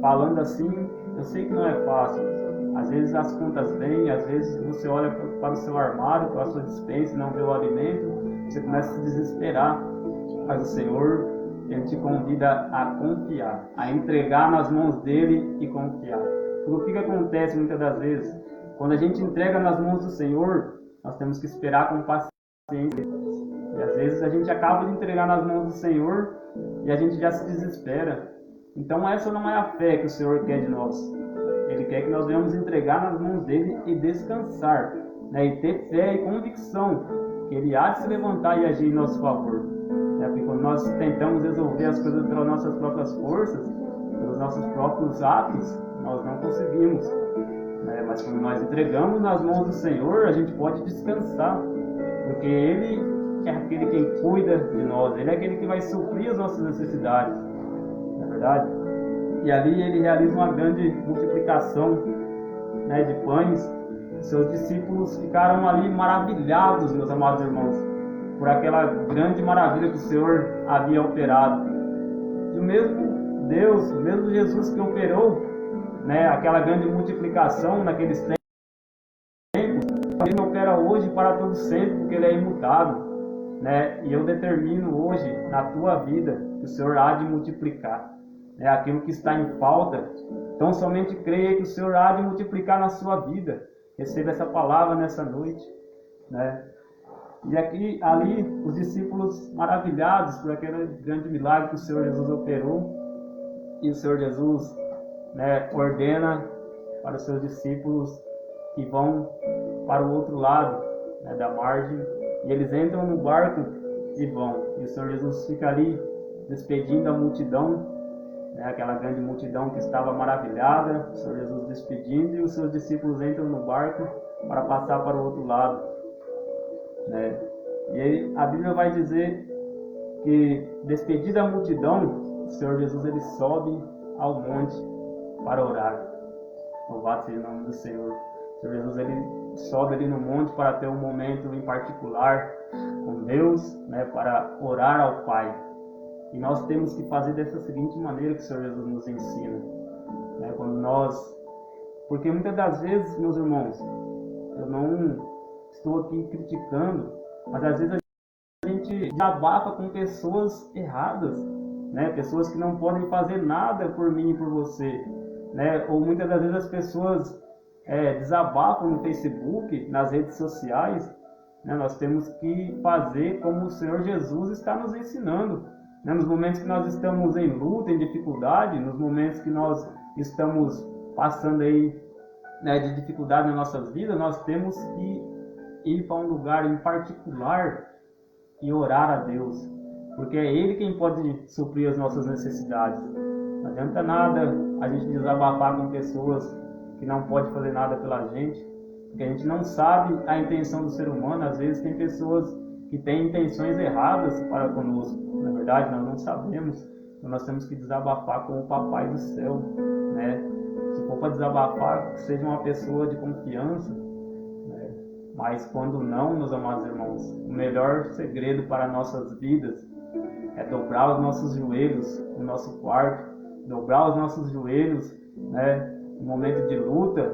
falando assim, eu sei que não é fácil. Às vezes as contas vêm, às vezes você olha para o seu armário, para a sua despensa e não vê o alimento, você começa a se desesperar. Mas o Senhor, Ele te convida a confiar, a entregar nas mãos dEle e confiar. Porque o que acontece muitas das vezes? Quando a gente entrega nas mãos do Senhor, nós temos que esperar com paciência. E às vezes a gente acaba de entregar nas mãos do Senhor e a gente já se desespera. Então essa não é a fé que o Senhor quer de nós. Ele quer que nós venhamos entregar nas mãos dEle e descansar, e ter fé e convicção que Ele há de se levantar e agir em nosso favor. Porque quando nós tentamos resolver as coisas pelas nossas próprias forças, pelos nossos próprios atos, nós não conseguimos. Mas quando nós entregamos nas mãos do Senhor, a gente pode descansar, porque Ele é aquele que cuida de nós, Ele é aquele que vai suprir as nossas necessidades, não é verdade? E ali Ele realiza uma grande multiplicação de pães. Seus discípulos ficaram ali maravilhados, meus amados irmãos, por aquela grande maravilha que o Senhor havia operado. E o mesmo Deus, o mesmo Jesus que operou aquela grande multiplicação naqueles tempos, Ele opera hoje para todo sempre, porque Ele é imutável, né? E eu determino hoje, na tua vida, que o Senhor há de multiplicar, né? Aquilo que está em falta. Então, somente creia que o Senhor há de multiplicar na sua vida. Receba essa palavra nessa noite, né? E ali, os discípulos maravilhados por aquele grande milagre que o Senhor Jesus operou. E o Senhor Jesus, né, ordena para os seus discípulos que vão para o outro lado, né, da margem. E eles entram no barco e vão. E o Senhor Jesus fica ali despedindo a multidão, né, aquela grande multidão que estava maravilhada. O Senhor Jesus despedindo e os seus discípulos entram no barco para passar para o outro lado, né? E aí, a Bíblia vai dizer que, despedida a multidão, o Senhor Jesus ele sobe ao monte para orar. Louvado seja o nome do Senhor. O Senhor Jesus ele sobe ali no monte para ter um momento em particular com Deus, né, para orar ao Pai. E nós temos que fazer dessa seguinte maneira que o Senhor Jesus nos ensina, né, porque muitas das vezes, meus irmãos, eu não estou aqui criticando, mas às vezes a gente desabafa com pessoas erradas, né? Pessoas que não podem fazer nada por mim e por você, né? Ou muitas das vezes as pessoas desabafam no Facebook, nas redes sociais, né? Nós temos que fazer como o Senhor Jesus está nos ensinando, né? Nos momentos que nós estamos em luta, em dificuldade, nos momentos que nós estamos passando aí, né, de dificuldade nas nossas vidas, nós temos que ir para um lugar em particular e orar a Deus, porque é Ele quem pode suprir as nossas necessidades. Não adianta nada a gente desabafar com pessoas que não podem fazer nada pela gente, porque a gente não sabe a intenção do ser humano. Às vezes tem pessoas que têm intenções erradas para conosco, na verdade nós não sabemos, então nós temos que desabafar com o Papai do Céu, né? Se for para desabafar, que seja uma pessoa de confiança, né? Mas quando não, meus amados irmãos, o melhor segredo para nossas vidas é dobrar os nossos joelhos no nosso quarto, dobrar os nossos joelhos, né, no momento de luta,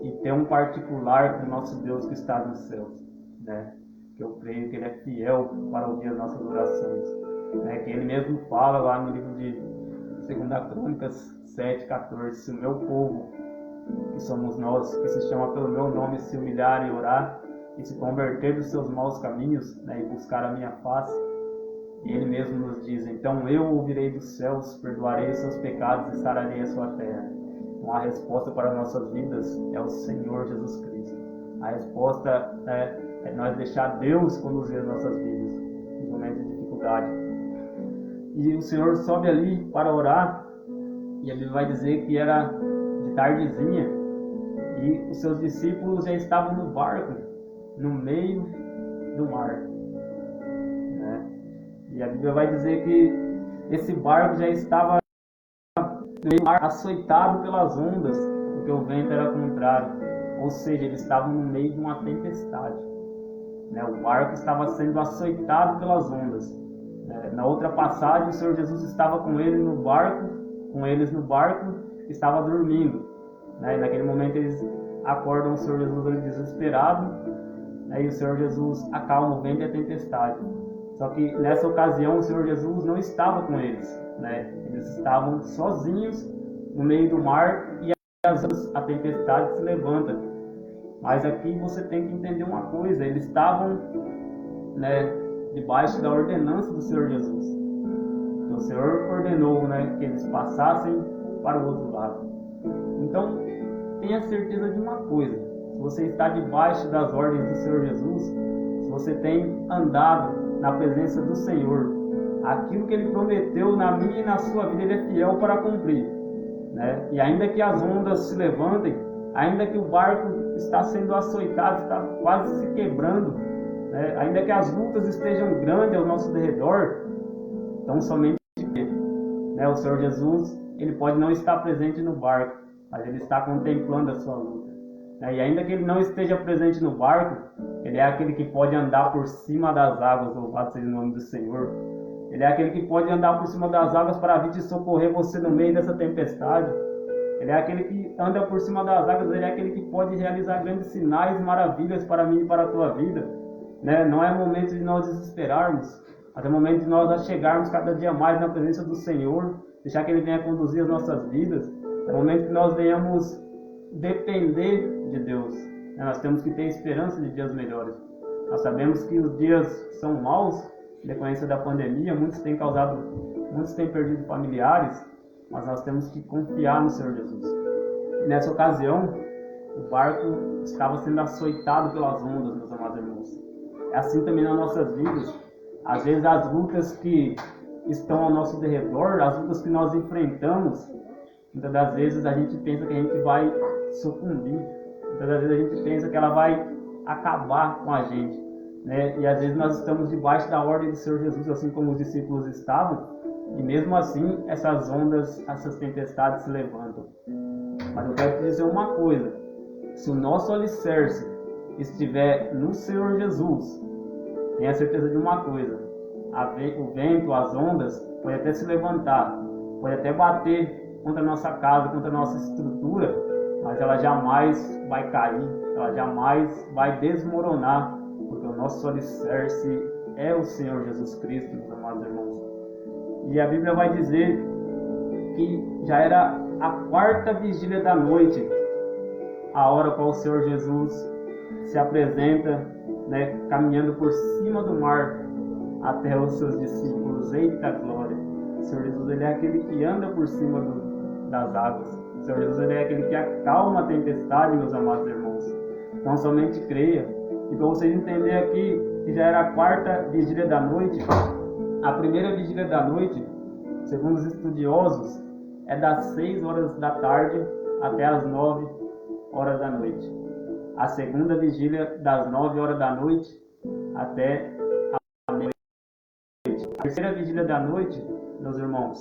e ter um particular com o nosso Deus que está nos céus, né? Que eu creio que Ele é fiel para ouvir as nossas orações, né? Que Ele mesmo fala lá no livro de 2 Crônicas 7:14, se o meu povo, que somos nós, que se chama pelo meu nome, se humilhar e orar e se converter dos seus maus caminhos, né, e buscar a minha face, Ele mesmo nos diz, então eu ouvirei dos céus, perdoarei os seus pecados e sararei a sua terra. Então a resposta para nossas vidas é o Senhor Jesus Cristo. A resposta é nós deixar Deus conduzir as nossas vidas em momentos de dificuldade. E o Senhor sobe ali para orar, e Ele vai dizer que era de tardezinha, e os seus discípulos já estavam no barco, no meio do mar, né? E a Bíblia vai dizer que esse barco já estava meio açoitado pelas ondas, porque o vento era contrário, ou seja, eles estavam no meio de uma tempestade, né? O barco estava sendo açoitado pelas ondas, né? Na outra passagem, o Senhor Jesus estava com eles no barco, estava dormindo, né? E naquele momento eles acordam o Senhor Jesus ali desesperado, né? E o Senhor Jesus acalma o vento e a tempestade. Só que nessa ocasião o Senhor Jesus não estava com eles, né? Eles estavam sozinhos no meio do mar e a tempestade se levanta. Mas aqui você tem que entender uma coisa: eles estavam, né, debaixo da ordenança do Senhor Jesus. Então, o Senhor ordenou, né, que eles passassem para o outro lado. Então, tenha certeza de uma coisa: se você está debaixo das ordens do Senhor Jesus, se você tem andado na presença do Senhor, aquilo que Ele prometeu na minha e na sua vida, Ele é fiel para cumprir, né? E ainda que as ondas se levantem, ainda que o barco está sendo açoitado, está quase se quebrando, né? Ainda que as lutas estejam grandes ao nosso derredor, então somente, né, o Senhor Jesus, Ele pode não estar presente no barco, mas Ele está contemplando a sua luta, né? E ainda que Ele não esteja presente no barco, Ele é aquele que pode andar por cima das águas, louvado seja o nome do Senhor. Ele é aquele que pode andar por cima das águas para vir te socorrer você no meio dessa tempestade. Ele é aquele que anda por cima das águas, Ele é aquele que pode realizar grandes sinais e maravilhas para mim e para a tua vida. Né? Não é momento de nós desesperarmos, mas é momento de nós chegarmos cada dia mais na presença do Senhor, deixar que Ele venha conduzir as nossas vidas. É momento que nós venhamos depender de Deus. Né? Nós temos que ter esperança de dias melhores. Nós sabemos que os dias são maus, em decorrência da pandemia, muitos têm perdido familiares, mas nós temos que confiar no Senhor Jesus. E nessa ocasião, o barco estava sendo açoitado pelas ondas, meus amados irmãos. É assim também nas nossas vidas. Às vezes as lutas que estão ao nosso derredor, as lutas que nós enfrentamos, muitas das vezes a gente pensa que a gente vai sucumbir. Muitas das vezes a gente pensa que ela vai acabar com a gente. Né? E às vezes nós estamos debaixo da ordem do Senhor Jesus, assim como os discípulos estavam. E mesmo assim, essas ondas, essas tempestades se levantam. Mas eu quero te dizer uma coisa. Se o nosso alicerce estiver no Senhor Jesus, tenha certeza de uma coisa: o vento, as ondas, pode até se levantar, pode até bater contra a nossa casa, contra a nossa estrutura, mas ela jamais vai cair, ela jamais vai desmoronar, porque o nosso alicerce é o Senhor Jesus Cristo, meus amados irmãos. E a Bíblia vai dizer que já era a 4ª vigília da noite, a hora qual o Senhor Jesus se apresenta, né, caminhando por cima do mar até os seus discípulos. Eita glória! O Senhor Jesus, Ele é aquele que anda por cima das águas. O Senhor Jesus, Ele é aquele que acalma a tempestade, meus amados irmãos. Então somente creia. E para vocês entenderem aqui que já era a 4ª vigília da noite, a primeira vigília da noite, segundo os estudiosos, é das 6 horas da tarde até as 9 horas da noite. A segunda vigília, das 9 horas da noite até a meia-noite. A terceira vigília da noite, meus irmãos,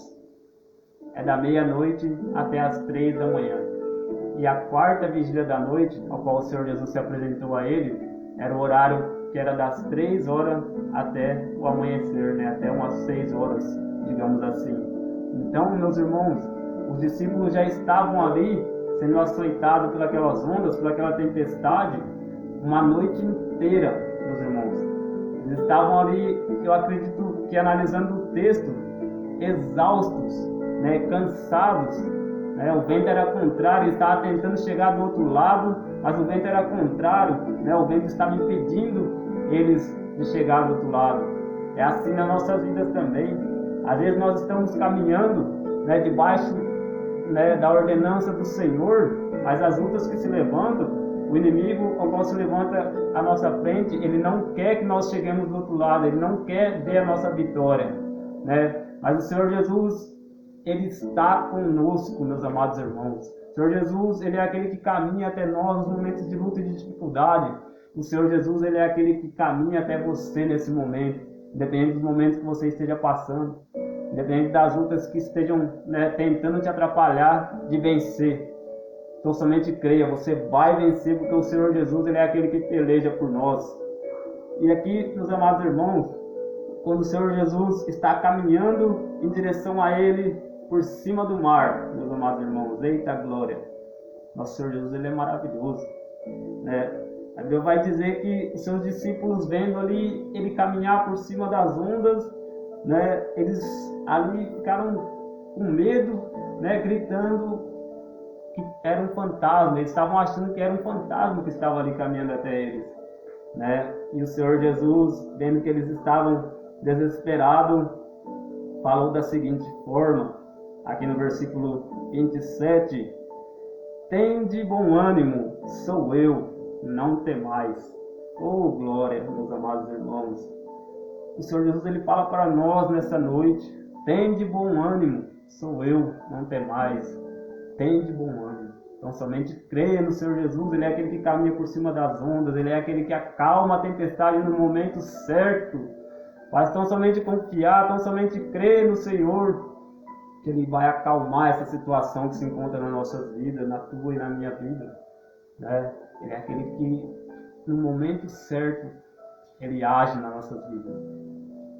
é da meia-noite até as 3 da manhã. E a 4ª vigília da noite, ao qual o Senhor Jesus se apresentou a ele, era o horário que era das 3 horas até o amanhecer, né? Até umas 6 horas, digamos assim. Então, meus irmãos, os discípulos já estavam ali, sendo açoitados pelas ondas, pelaquela tempestade, uma noite inteira, meus irmãos. Eles estavam ali, eu acredito que analisando o texto, exaustos, né? Cansados. Né? O vento era contrário, ele estava tentando chegar do outro lado, mas o vento era contrário, né? O vento estava impedindo eles de chegar do outro lado. É assim nas nossas vidas também. Às vezes nós estamos caminhando, né, debaixo, né, da ordenança do Senhor, mas as lutas que se levantam, o inimigo, ao qual se levanta à nossa frente, ele não quer que nós cheguemos do outro lado, ele não quer ver a nossa vitória, né? Mas o Senhor Jesus, Ele está conosco, meus amados irmãos. O Senhor Jesus, Ele é aquele que caminha até nós nos momentos de luta e de dificuldade. O Senhor Jesus, Ele é aquele que caminha até você nesse momento, independente dos momentos que você esteja passando, independente das lutas que estejam, né, tentando te atrapalhar de vencer. Então somente creia, você vai vencer, porque o Senhor Jesus, Ele é aquele que peleja por nós. E aqui, meus amados irmãos, quando o Senhor Jesus está caminhando em direção a Ele por cima do mar, meus amados irmãos, eita glória! Nosso Senhor Jesus, Ele é maravilhoso, né? A Bíblia vai dizer que os seus discípulos, vendo ali Ele caminhar por cima das ondas, né, eles ali ficaram com medo, né, gritando que era um fantasma. Eles estavam achando que era um fantasma que estava ali caminhando até eles, né? E o Senhor Jesus, vendo que eles estavam desesperados, falou da seguinte forma, aqui no versículo 27: tende bom ânimo, sou eu, não temais. Oh glória, meus amados irmãos. O Senhor Jesus, Ele fala para nós nessa noite: tende bom ânimo, sou eu, não temais. Tende bom ânimo. Então somente creia no Senhor Jesus. Ele é aquele que caminha por cima das ondas, Ele é aquele que acalma a tempestade no momento certo. Mas tão somente confiar, tão somente crer no Senhor, que Ele vai acalmar essa situação que se encontra nas nossas vidas, na tua e na minha vida, né? Ele é aquele que no momento certo Ele age nas nossas vidas.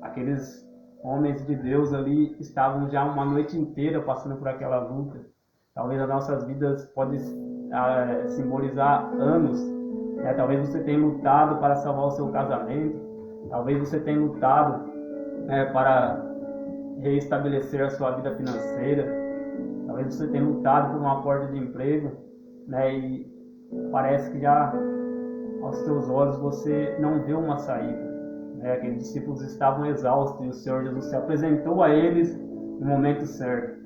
Aqueles homens de Deus ali estavam já uma noite inteira passando por aquela luta, Talvez as nossas vidas podem simbolizar anos. Talvez você tenha lutado para salvar o seu casamento. Talvez você tenha lutado para reestabelecer a sua vida financeira. Talvez você tenha lutado por uma porta de emprego, e parece que já aos teus olhos você não vê uma saída. Aqueles discípulos estavam exaustos e o Senhor Jesus se apresentou a eles no momento certo.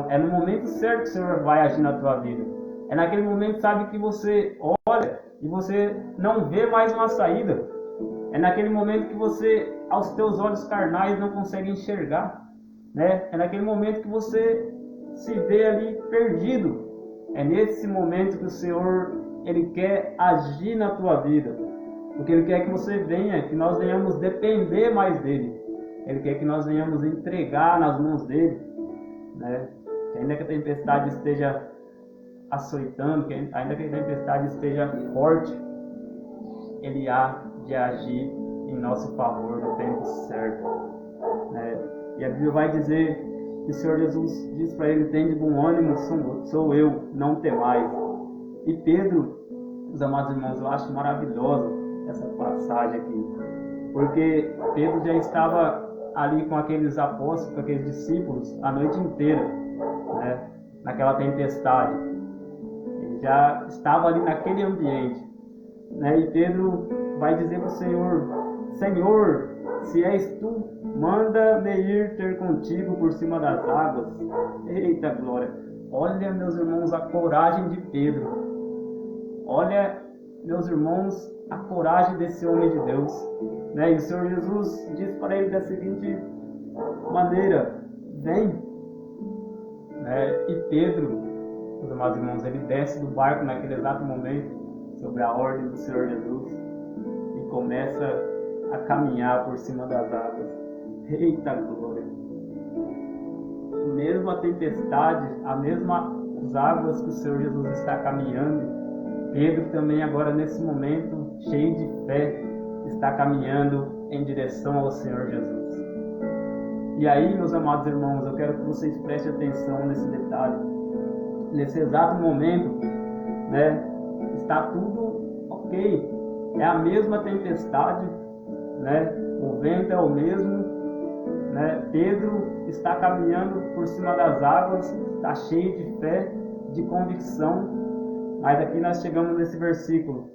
É no momento certo que o Senhor vai agir na tua vida. É naquele momento, sabe, que você olha e você não vê mais uma saída. É naquele momento que você, aos teus olhos carnais, não consegue enxergar. É naquele momento que você se vê ali perdido. É nesse momento que o Senhor, Ele quer agir na tua vida. Porque Ele quer que você venha, que nós venhamos depender mais dEle. Ele quer que nós venhamos entregar nas mãos dEle. Que ainda que a tempestade esteja açoitando, ainda que a tempestade esteja forte, Ele há de agir em nosso favor no tempo certo. E a Bíblia vai dizer que o Senhor Jesus diz para ele: tem de bom ânimo, sou eu, não temais. E Pedro, os amados irmãos, eu acho maravilhosa essa passagem aqui, porque Pedro já estava ali com aqueles apóstolos, com aqueles discípulos a noite inteira, naquela tempestade. Ele já estava ali naquele ambiente, e Pedro vai dizer para o Senhor: Senhor, se és tu, manda-me ir ter contigo por cima das águas. Eita glória! Olha, meus irmãos, a coragem de Pedro. Olha, meus irmãos, a coragem desse homem de Deus. E o Senhor Jesus diz para ele da seguinte maneira: vem. E Pedro, meus amados irmãos, ele desce do barco naquele exato momento, sobre a ordem do Senhor Jesus, e começa a caminhar por cima das águas. Eita glória! Mesmo a tempestade, as mesmas águas que o Senhor Jesus está caminhando, Pedro também agora nesse momento, cheio de fé, está caminhando em direção ao Senhor Jesus. E aí, meus amados irmãos, eu quero que vocês prestem atenção nesse detalhe. Nesse exato momento, está tudo ok. É a mesma tempestade, o vento é o mesmo, Pedro está caminhando por cima das águas, está cheio de fé, de convicção. Mas aqui nós chegamos nesse versículo,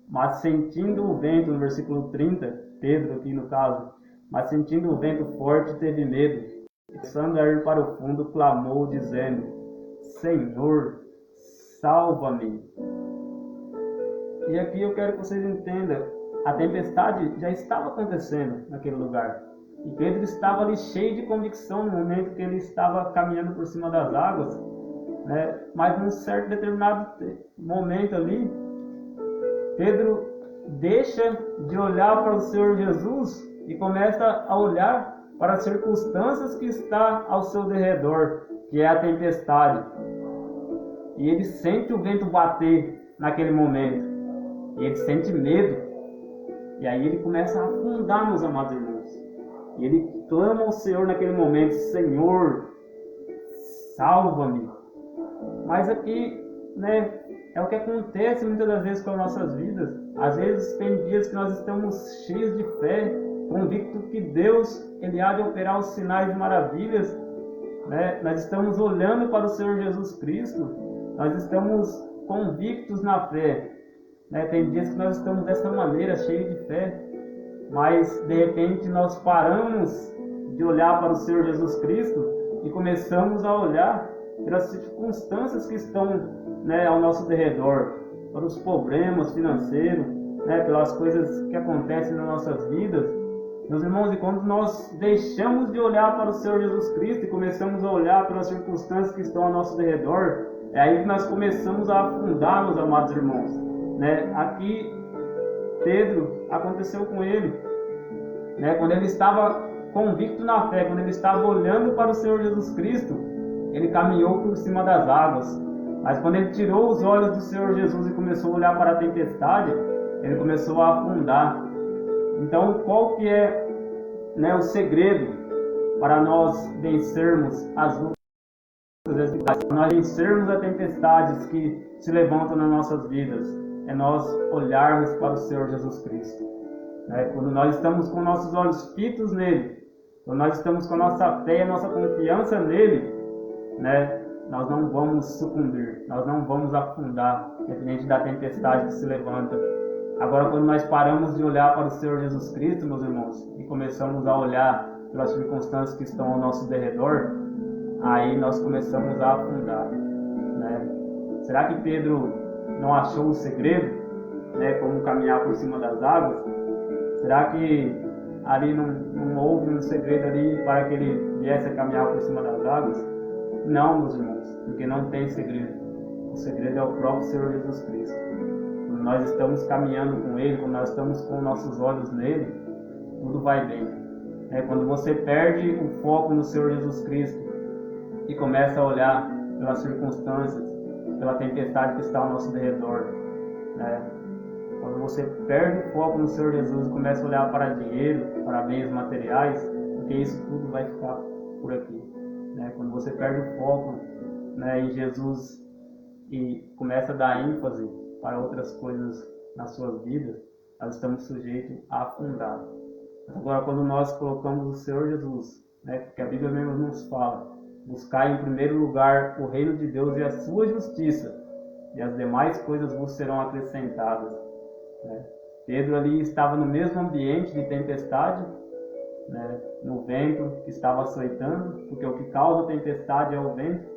mas sentindo o vento, no versículo 30, Pedro aqui no caso, mas sentindo o vento forte teve medo, começando a ir para o fundo, clamou dizendo: Senhor, salva-me. E aqui eu quero que vocês entendam, a tempestade já estava acontecendo naquele lugar. E Pedro estava ali cheio de convicção no momento que ele estava caminhando por cima das águas. Mas num certo determinado momento ali, Pedro deixa de olhar para o Senhor Jesus e começa a olhar para as circunstâncias que está ao seu derredor, que é a tempestade. E ele sente o vento bater naquele momento. E ele sente medo. E aí ele começa a afundar, meus amados irmãos. E ele clama ao Senhor naquele momento: Senhor, salva-me. Mas aqui, é o que acontece muitas das vezes com as nossas vidas. Às vezes tem dias que nós estamos cheios de fé, convictos que Deus, Ele há de operar os sinais e maravilhas. Nós estamos olhando para o Senhor Jesus Cristo, nós estamos convictos na fé. Tem dias que nós estamos dessa maneira, cheios de fé, mas de repente nós paramos de olhar para o Senhor Jesus Cristo e começamos a olhar pelas circunstâncias que estão ao nosso derredor, para os problemas financeiros, pelas coisas que acontecem nas nossas vidas. Meus irmãos, e quando nós deixamos de olhar para o Senhor Jesus Cristo e começamos a olhar pelas circunstâncias que estão ao nosso derredor, é aí que nós começamos a afundar, meus amados irmãos. Aqui, Pedro, aconteceu com ele, quando ele estava convicto na fé, quando ele estava olhando para o Senhor Jesus Cristo, ele caminhou por cima das águas. Mas quando ele tirou os olhos do Senhor Jesus e começou a olhar para a tempestade, ele começou a afundar. Então, qual que é o segredo para nós vencermos as lutas? nós vencermos as tempestades que se levantam nas nossas vidas, é nós olharmos para o Senhor Jesus Cristo. Quando nós estamos com nossos olhos fitos nele, quando nós estamos com a nossa fé e a nossa confiança nele, nós não vamos sucumbir, nós não vamos afundar diante da tempestade que se levanta. Agora, quando nós paramos de olhar para o Senhor Jesus Cristo, meus irmãos, e começamos a olhar pelas circunstâncias que estão ao nosso derredor, aí nós começamos a afundar. Será que Pedro não achou o segredo, como caminhar por cima das águas? Será que ali não houve um segredo ali para que ele viesse a caminhar por cima das águas? Não, meus irmãos, porque não tem segredo. O segredo é o próprio Senhor Jesus Cristo. Quando nós estamos caminhando com Ele, quando nós estamos com nossos olhos nele, tudo vai bem. Quando você perde o foco no Senhor Jesus Cristo e começa a olhar pelas circunstâncias, pela tempestade que está ao nosso redor, quando você perde o foco no Senhor Jesus e começa a olhar para dinheiro, para bens materiais, porque isso tudo vai ficar por aqui. Quando você perde o foco em Jesus e começa a dar ênfase para outras coisas nas suas vidas, nós estamos sujeitos a afundar. Agora, quando nós colocamos o Senhor Jesus, porque a Bíblia mesmo nos fala, buscar em primeiro lugar o reino de Deus e a sua justiça, e as demais coisas vos serão acrescentadas. Pedro ali estava no mesmo ambiente de tempestade, no vento que estava açoitando, porque o que causa a tempestade é o vento.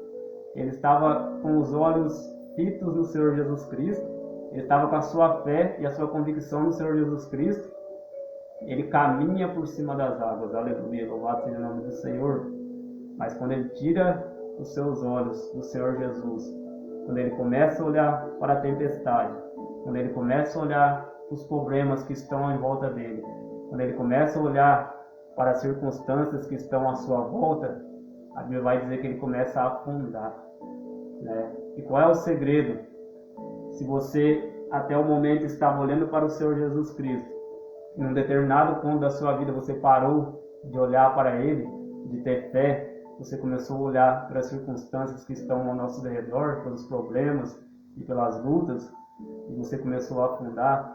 Ele estava com os olhos fitos no Senhor Jesus Cristo, ele estava com a sua fé e a sua convicção no Senhor Jesus Cristo. Ele caminha por cima das águas, aleluia, louvado seja o nome do Senhor. Mas quando ele tira os seus olhos do Senhor Jesus, quando ele começa a olhar para a tempestade, quando ele começa a olhar os problemas que estão em volta dele, quando ele começa a olhar para as circunstâncias que estão à sua volta, a Bíblia vai dizer que ele começa a afundar. E qual é o segredo? Se você até o momento estava olhando para o Senhor Jesus Cristo, em um determinado ponto da sua vida você parou de olhar para Ele, de ter fé, você começou a olhar para as circunstâncias que estão ao nosso redor, pelos problemas e pelas lutas, e você começou a afundar.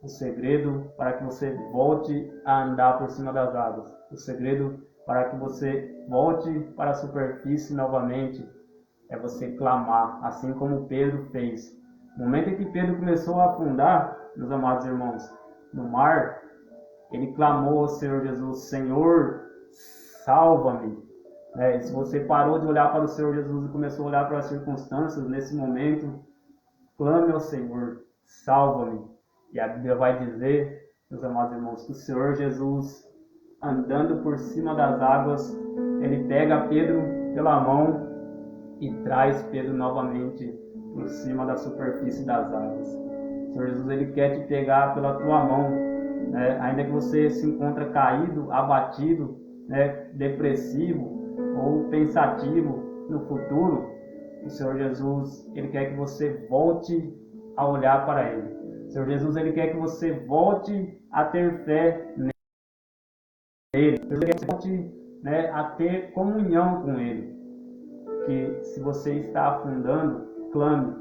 O segredo para que você volte a andar por cima das águas, o segredo para que você volte para a superfície novamente, é você clamar, assim como Pedro fez. No momento em que Pedro começou a afundar, meus amados irmãos, no mar, ele clamou ao Senhor Jesus: Senhor, salva-me. Se você parou de olhar para o Senhor Jesus e começou a olhar para as circunstâncias, nesse momento, clame ao Senhor: salva-me. E a Bíblia vai dizer, meus amados irmãos, que o Senhor Jesus, andando por cima das águas, ele pega Pedro pela mão e traz Pedro novamente por cima da superfície das águas. O Senhor Jesus, ele quer te pegar pela tua mão, ainda que você se encontre caído, abatido, depressivo ou pensativo no futuro, o Senhor Jesus, ele quer que você volte a olhar para Ele. O Senhor Jesus, ele quer que você volte a ter fé nele. Ele quer que você volte a ter comunhão com Ele. Que se você está afundando, clame: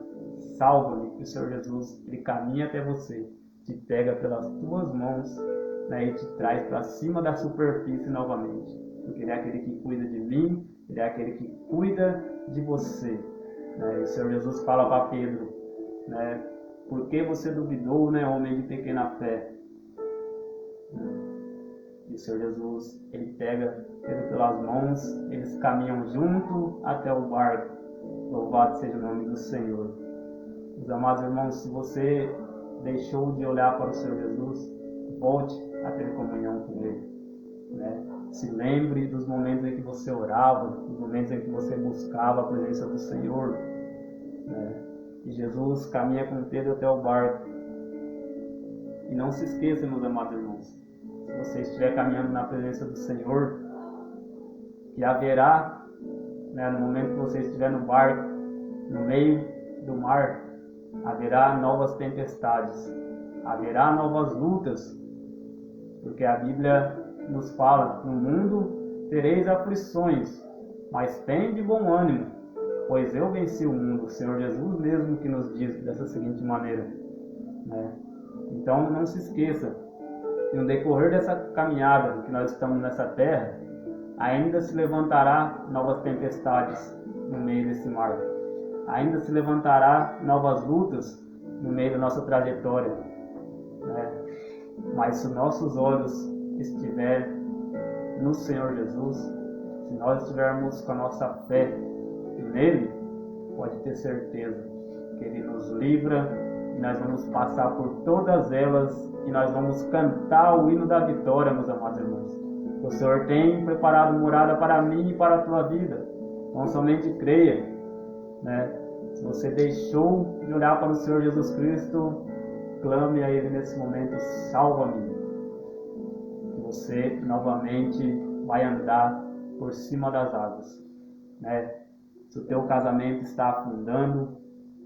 salva-me. Que o Senhor Jesus, ele caminha até você, te pega pelas tuas mãos, e te traz para cima da superfície novamente. Porque Ele é aquele que cuida de mim, Ele é aquele que cuida de você. E o Senhor Jesus fala para Pedro: por que você duvidou, homem de pequena fé? E o Senhor Jesus, ele pega Pedro pelas mãos, eles caminham junto até o barco. Louvado seja o nome do Senhor. Meus amados irmãos, se você deixou de olhar para o Senhor Jesus, volte a ter comunhão com Ele. Se lembre dos momentos em que você orava, dos momentos em que você buscava a presença do Senhor. E Jesus caminha com Pedro até o barco. E não se esqueça, meus amados irmãos, se você estiver caminhando na presença do Senhor, que haverá, no momento que você estiver no barco, no meio do mar, haverá novas tempestades, haverá novas lutas, porque a Bíblia nos fala: no mundo tereis aflições, mas tende bom ânimo, pois eu venci o mundo. O Senhor Jesus mesmo que nos diz dessa seguinte maneira, né? Então não se esqueça, no decorrer dessa caminhada que nós estamos nessa terra, ainda se levantará novas tempestades no meio desse mar. Ainda se levantará novas lutas no meio da nossa trajetória, né? Mas se nossos olhos estiverem no Senhor Jesus, se nós estivermos com a nossa fé nele, pode ter certeza que ele nos livra e nós vamos passar por todas elas e nós vamos cantar o hino da vitória, meus amados irmãos. O Senhor tem preparado morada para mim e para a tua vida. Não somente creia, né? Se você deixou de olhar para o Senhor Jesus Cristo, clame a Ele nesse momento, salva-me. Que você novamente vai andar por cima das águas, né? Se o teu casamento está afundando,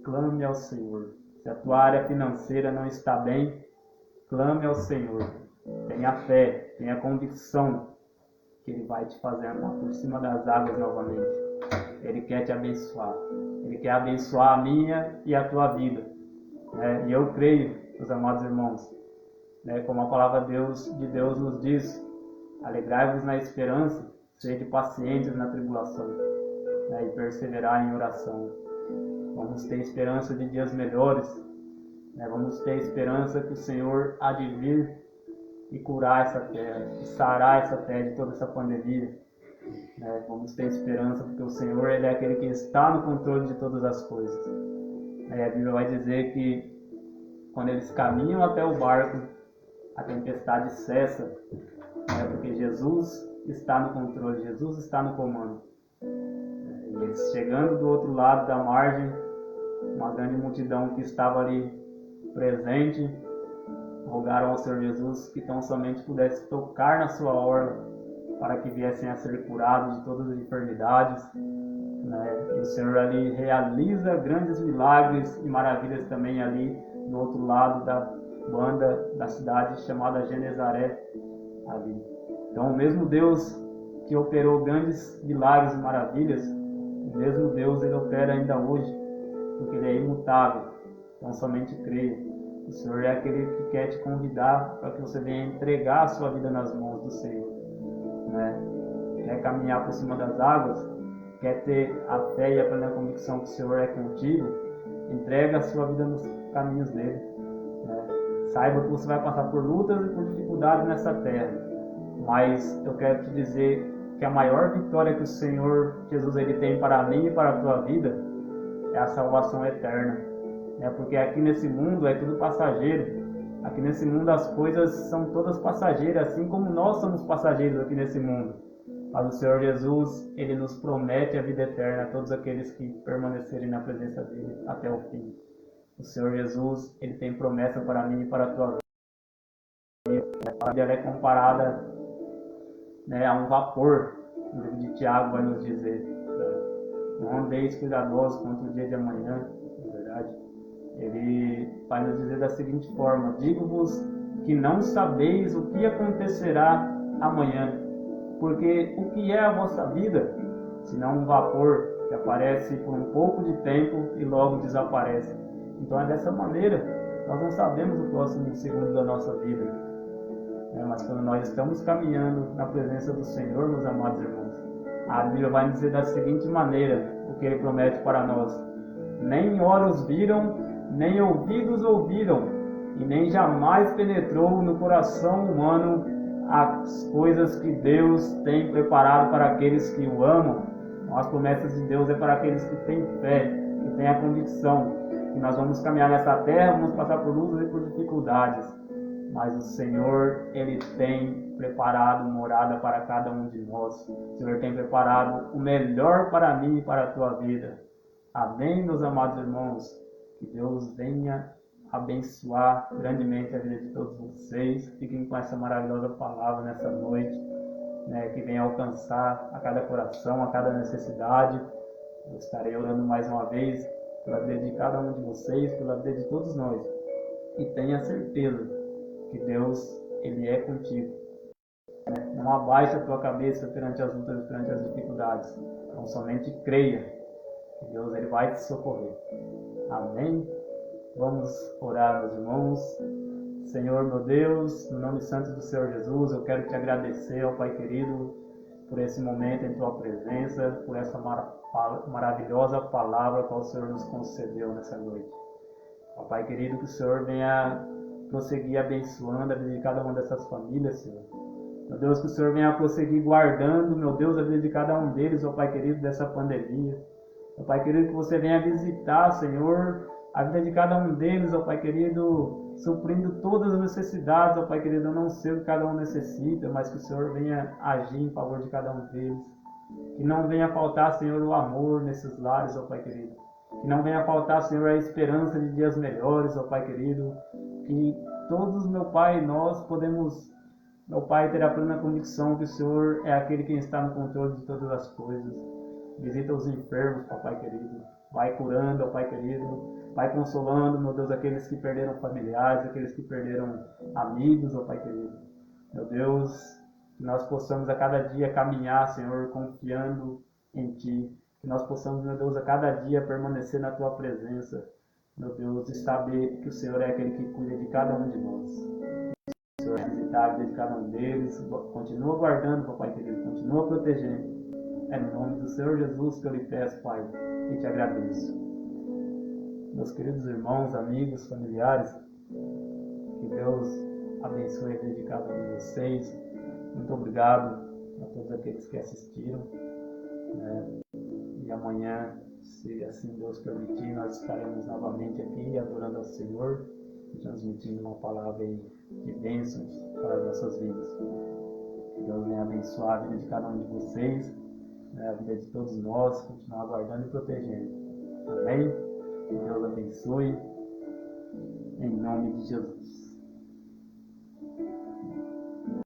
clame ao Senhor. Se a tua área financeira não está bem, clame ao Senhor. Tenha fé, tenha convicção que Ele vai te fazer andar por cima das águas novamente. Ele quer te abençoar. Ele quer abençoar a minha e a tua vida, né? E eu creio, meus amados irmãos, né, como a palavra de Deus nos diz, alegrai-vos na esperança, sede pacientes na tribulação, né, e perseverar em oração. Vamos ter esperança de dias melhores, né? Vamos ter esperança que o Senhor há de vir e curar essa terra, e sarar essa terra de toda essa pandemia, né? Vamos ter esperança porque o Senhor, Ele é aquele que está no controle de todas as coisas. A Bíblia vai dizer que quando eles caminham até o barco, a tempestade cessa, né? Porque Jesus está no controle, Jesus está no comando. E eles chegando do outro lado da margem, uma grande multidão que estava ali presente, rogaram ao Senhor Jesus que tão somente pudesse tocar na sua orla para que viessem a ser curados de todas as enfermidades, né? E o Senhor ali realiza grandes milagres e maravilhas também ali do outro lado da banda da cidade chamada Genezaré ali. Então o mesmo Deus que operou grandes milagres e maravilhas, o mesmo Deus Ele opera ainda hoje, porque Ele é imutável. Então somente creia. O Senhor é aquele que quer te convidar para que você venha entregar a sua vida nas mãos do Senhor, né? Quer caminhar por cima das águas, quer ter a fé e a plena convicção que o Senhor é contigo, entrega a sua vida nos caminhos dele, né? Saiba que você vai passar por lutas e por dificuldades nessa terra, mas eu quero te dizer que a maior vitória que o Senhor Jesus Ele tem para mim e para a tua vida é a salvação eterna, né? Porque aqui nesse mundo é tudo passageiro. Aqui nesse mundo as coisas são todas passageiras, assim como nós somos passageiros aqui nesse mundo. Mas o Senhor Jesus, Ele nos promete a vida eterna a todos aqueles que permanecerem na presença dEle até o fim. O Senhor Jesus, Ele tem promessa para mim e para a tua vida. A vida é comparada, né, a um vapor. O livro de Tiago vai nos dizer, não andeis cuidadosos quanto o dia de amanhã, na verdade. Ele vai nos dizer da seguinte forma: digo-vos que não sabeis o que acontecerá amanhã, porque o que é a vossa vida, senão um vapor que aparece por um pouco de tempo e logo desaparece. Então é dessa maneira, nós não sabemos o próximo segundo da nossa vida, mas quando nós estamos caminhando na presença do Senhor, meus amados irmãos, a Bíblia vai nos dizer da seguinte maneira o que Ele promete para nós: nem olhos viram, nem ouvidos ouviram, e nem jamais penetrou no coração humano as coisas que Deus tem preparado para aqueles que o amam. As promessas de Deus é para aqueles que têm fé, que têm a convicção que nós vamos caminhar nessa terra, vamos passar por lutas e por dificuldades, mas o Senhor, Ele tem preparado morada para cada um de nós. O Senhor tem preparado o melhor para mim e para a tua vida. Amém, meus amados irmãos? Que Deus venha abençoar grandemente a vida de todos vocês. Fiquem com essa maravilhosa palavra nessa noite, né, que venha alcançar a cada coração, a cada necessidade. Eu estarei orando mais uma vez pela vida de cada um de vocês, pela vida de todos nós. E tenha certeza que Deus, Ele é contigo. Não abaixe a tua cabeça perante as lutas, perante as dificuldades. Então somente creia. que Deus ele vai te socorrer. Amém? Vamos orar, meus irmãos. Senhor, meu Deus, no nome santo do Senhor Jesus, eu quero te agradecer, ó Pai querido, por esse momento em tua presença, por essa maravilhosa palavra que o Senhor nos concedeu nessa noite. Ó Pai querido, que o Senhor venha prosseguir abençoando a vida de cada uma dessas famílias, Senhor. Meu Deus, que o Senhor venha prosseguir guardando, meu Deus, a vida de cada um deles, ó Pai querido, dessa pandemia. Ó Pai querido, que você venha visitar, Senhor, a vida de cada um deles, ó Pai querido, suprindo todas as necessidades, ó Pai querido. Eu não sei o que cada um necessita, mas que o Senhor venha agir em favor de cada um deles. Que não venha faltar, Senhor, o amor nesses lares, ó Pai querido. Que não venha faltar, Senhor, a esperança de dias melhores, ó Pai querido. Que todos, meu Pai, nós podemos, meu Pai, ter a plena convicção que o Senhor é aquele que está no controle de todas as coisas. Visita os enfermos, Papai querido. Vai curando, ó Pai querido. Vai consolando, meu Deus, aqueles que perderam familiares, aqueles que perderam amigos, ó Pai querido. Meu Deus, que nós possamos a cada dia caminhar, Senhor, confiando em Ti. Que nós possamos, meu Deus, a cada dia permanecer na Tua presença, meu Deus, e saber que o Senhor é aquele que cuida de cada um de nós. O Senhor vai visitar a vida de cada um deles. Continua guardando, Papai querido, continua protegendo. É no nome do Senhor Jesus que eu lhe peço, Pai, e te agradeço. Meus queridos irmãos, amigos, familiares, que Deus abençoe a vida de cada um de vocês. Muito obrigado a todos aqueles que assistiram. E amanhã, se assim Deus permitir, nós estaremos novamente aqui adorando ao Senhor, transmitindo uma palavra de bênçãos para as nossas vidas. Que Deus venha abençoar a vida de cada um de vocês, a vida de todos nós, continuar guardando e protegendo. Amém? Que Deus abençoe, em nome de Jesus.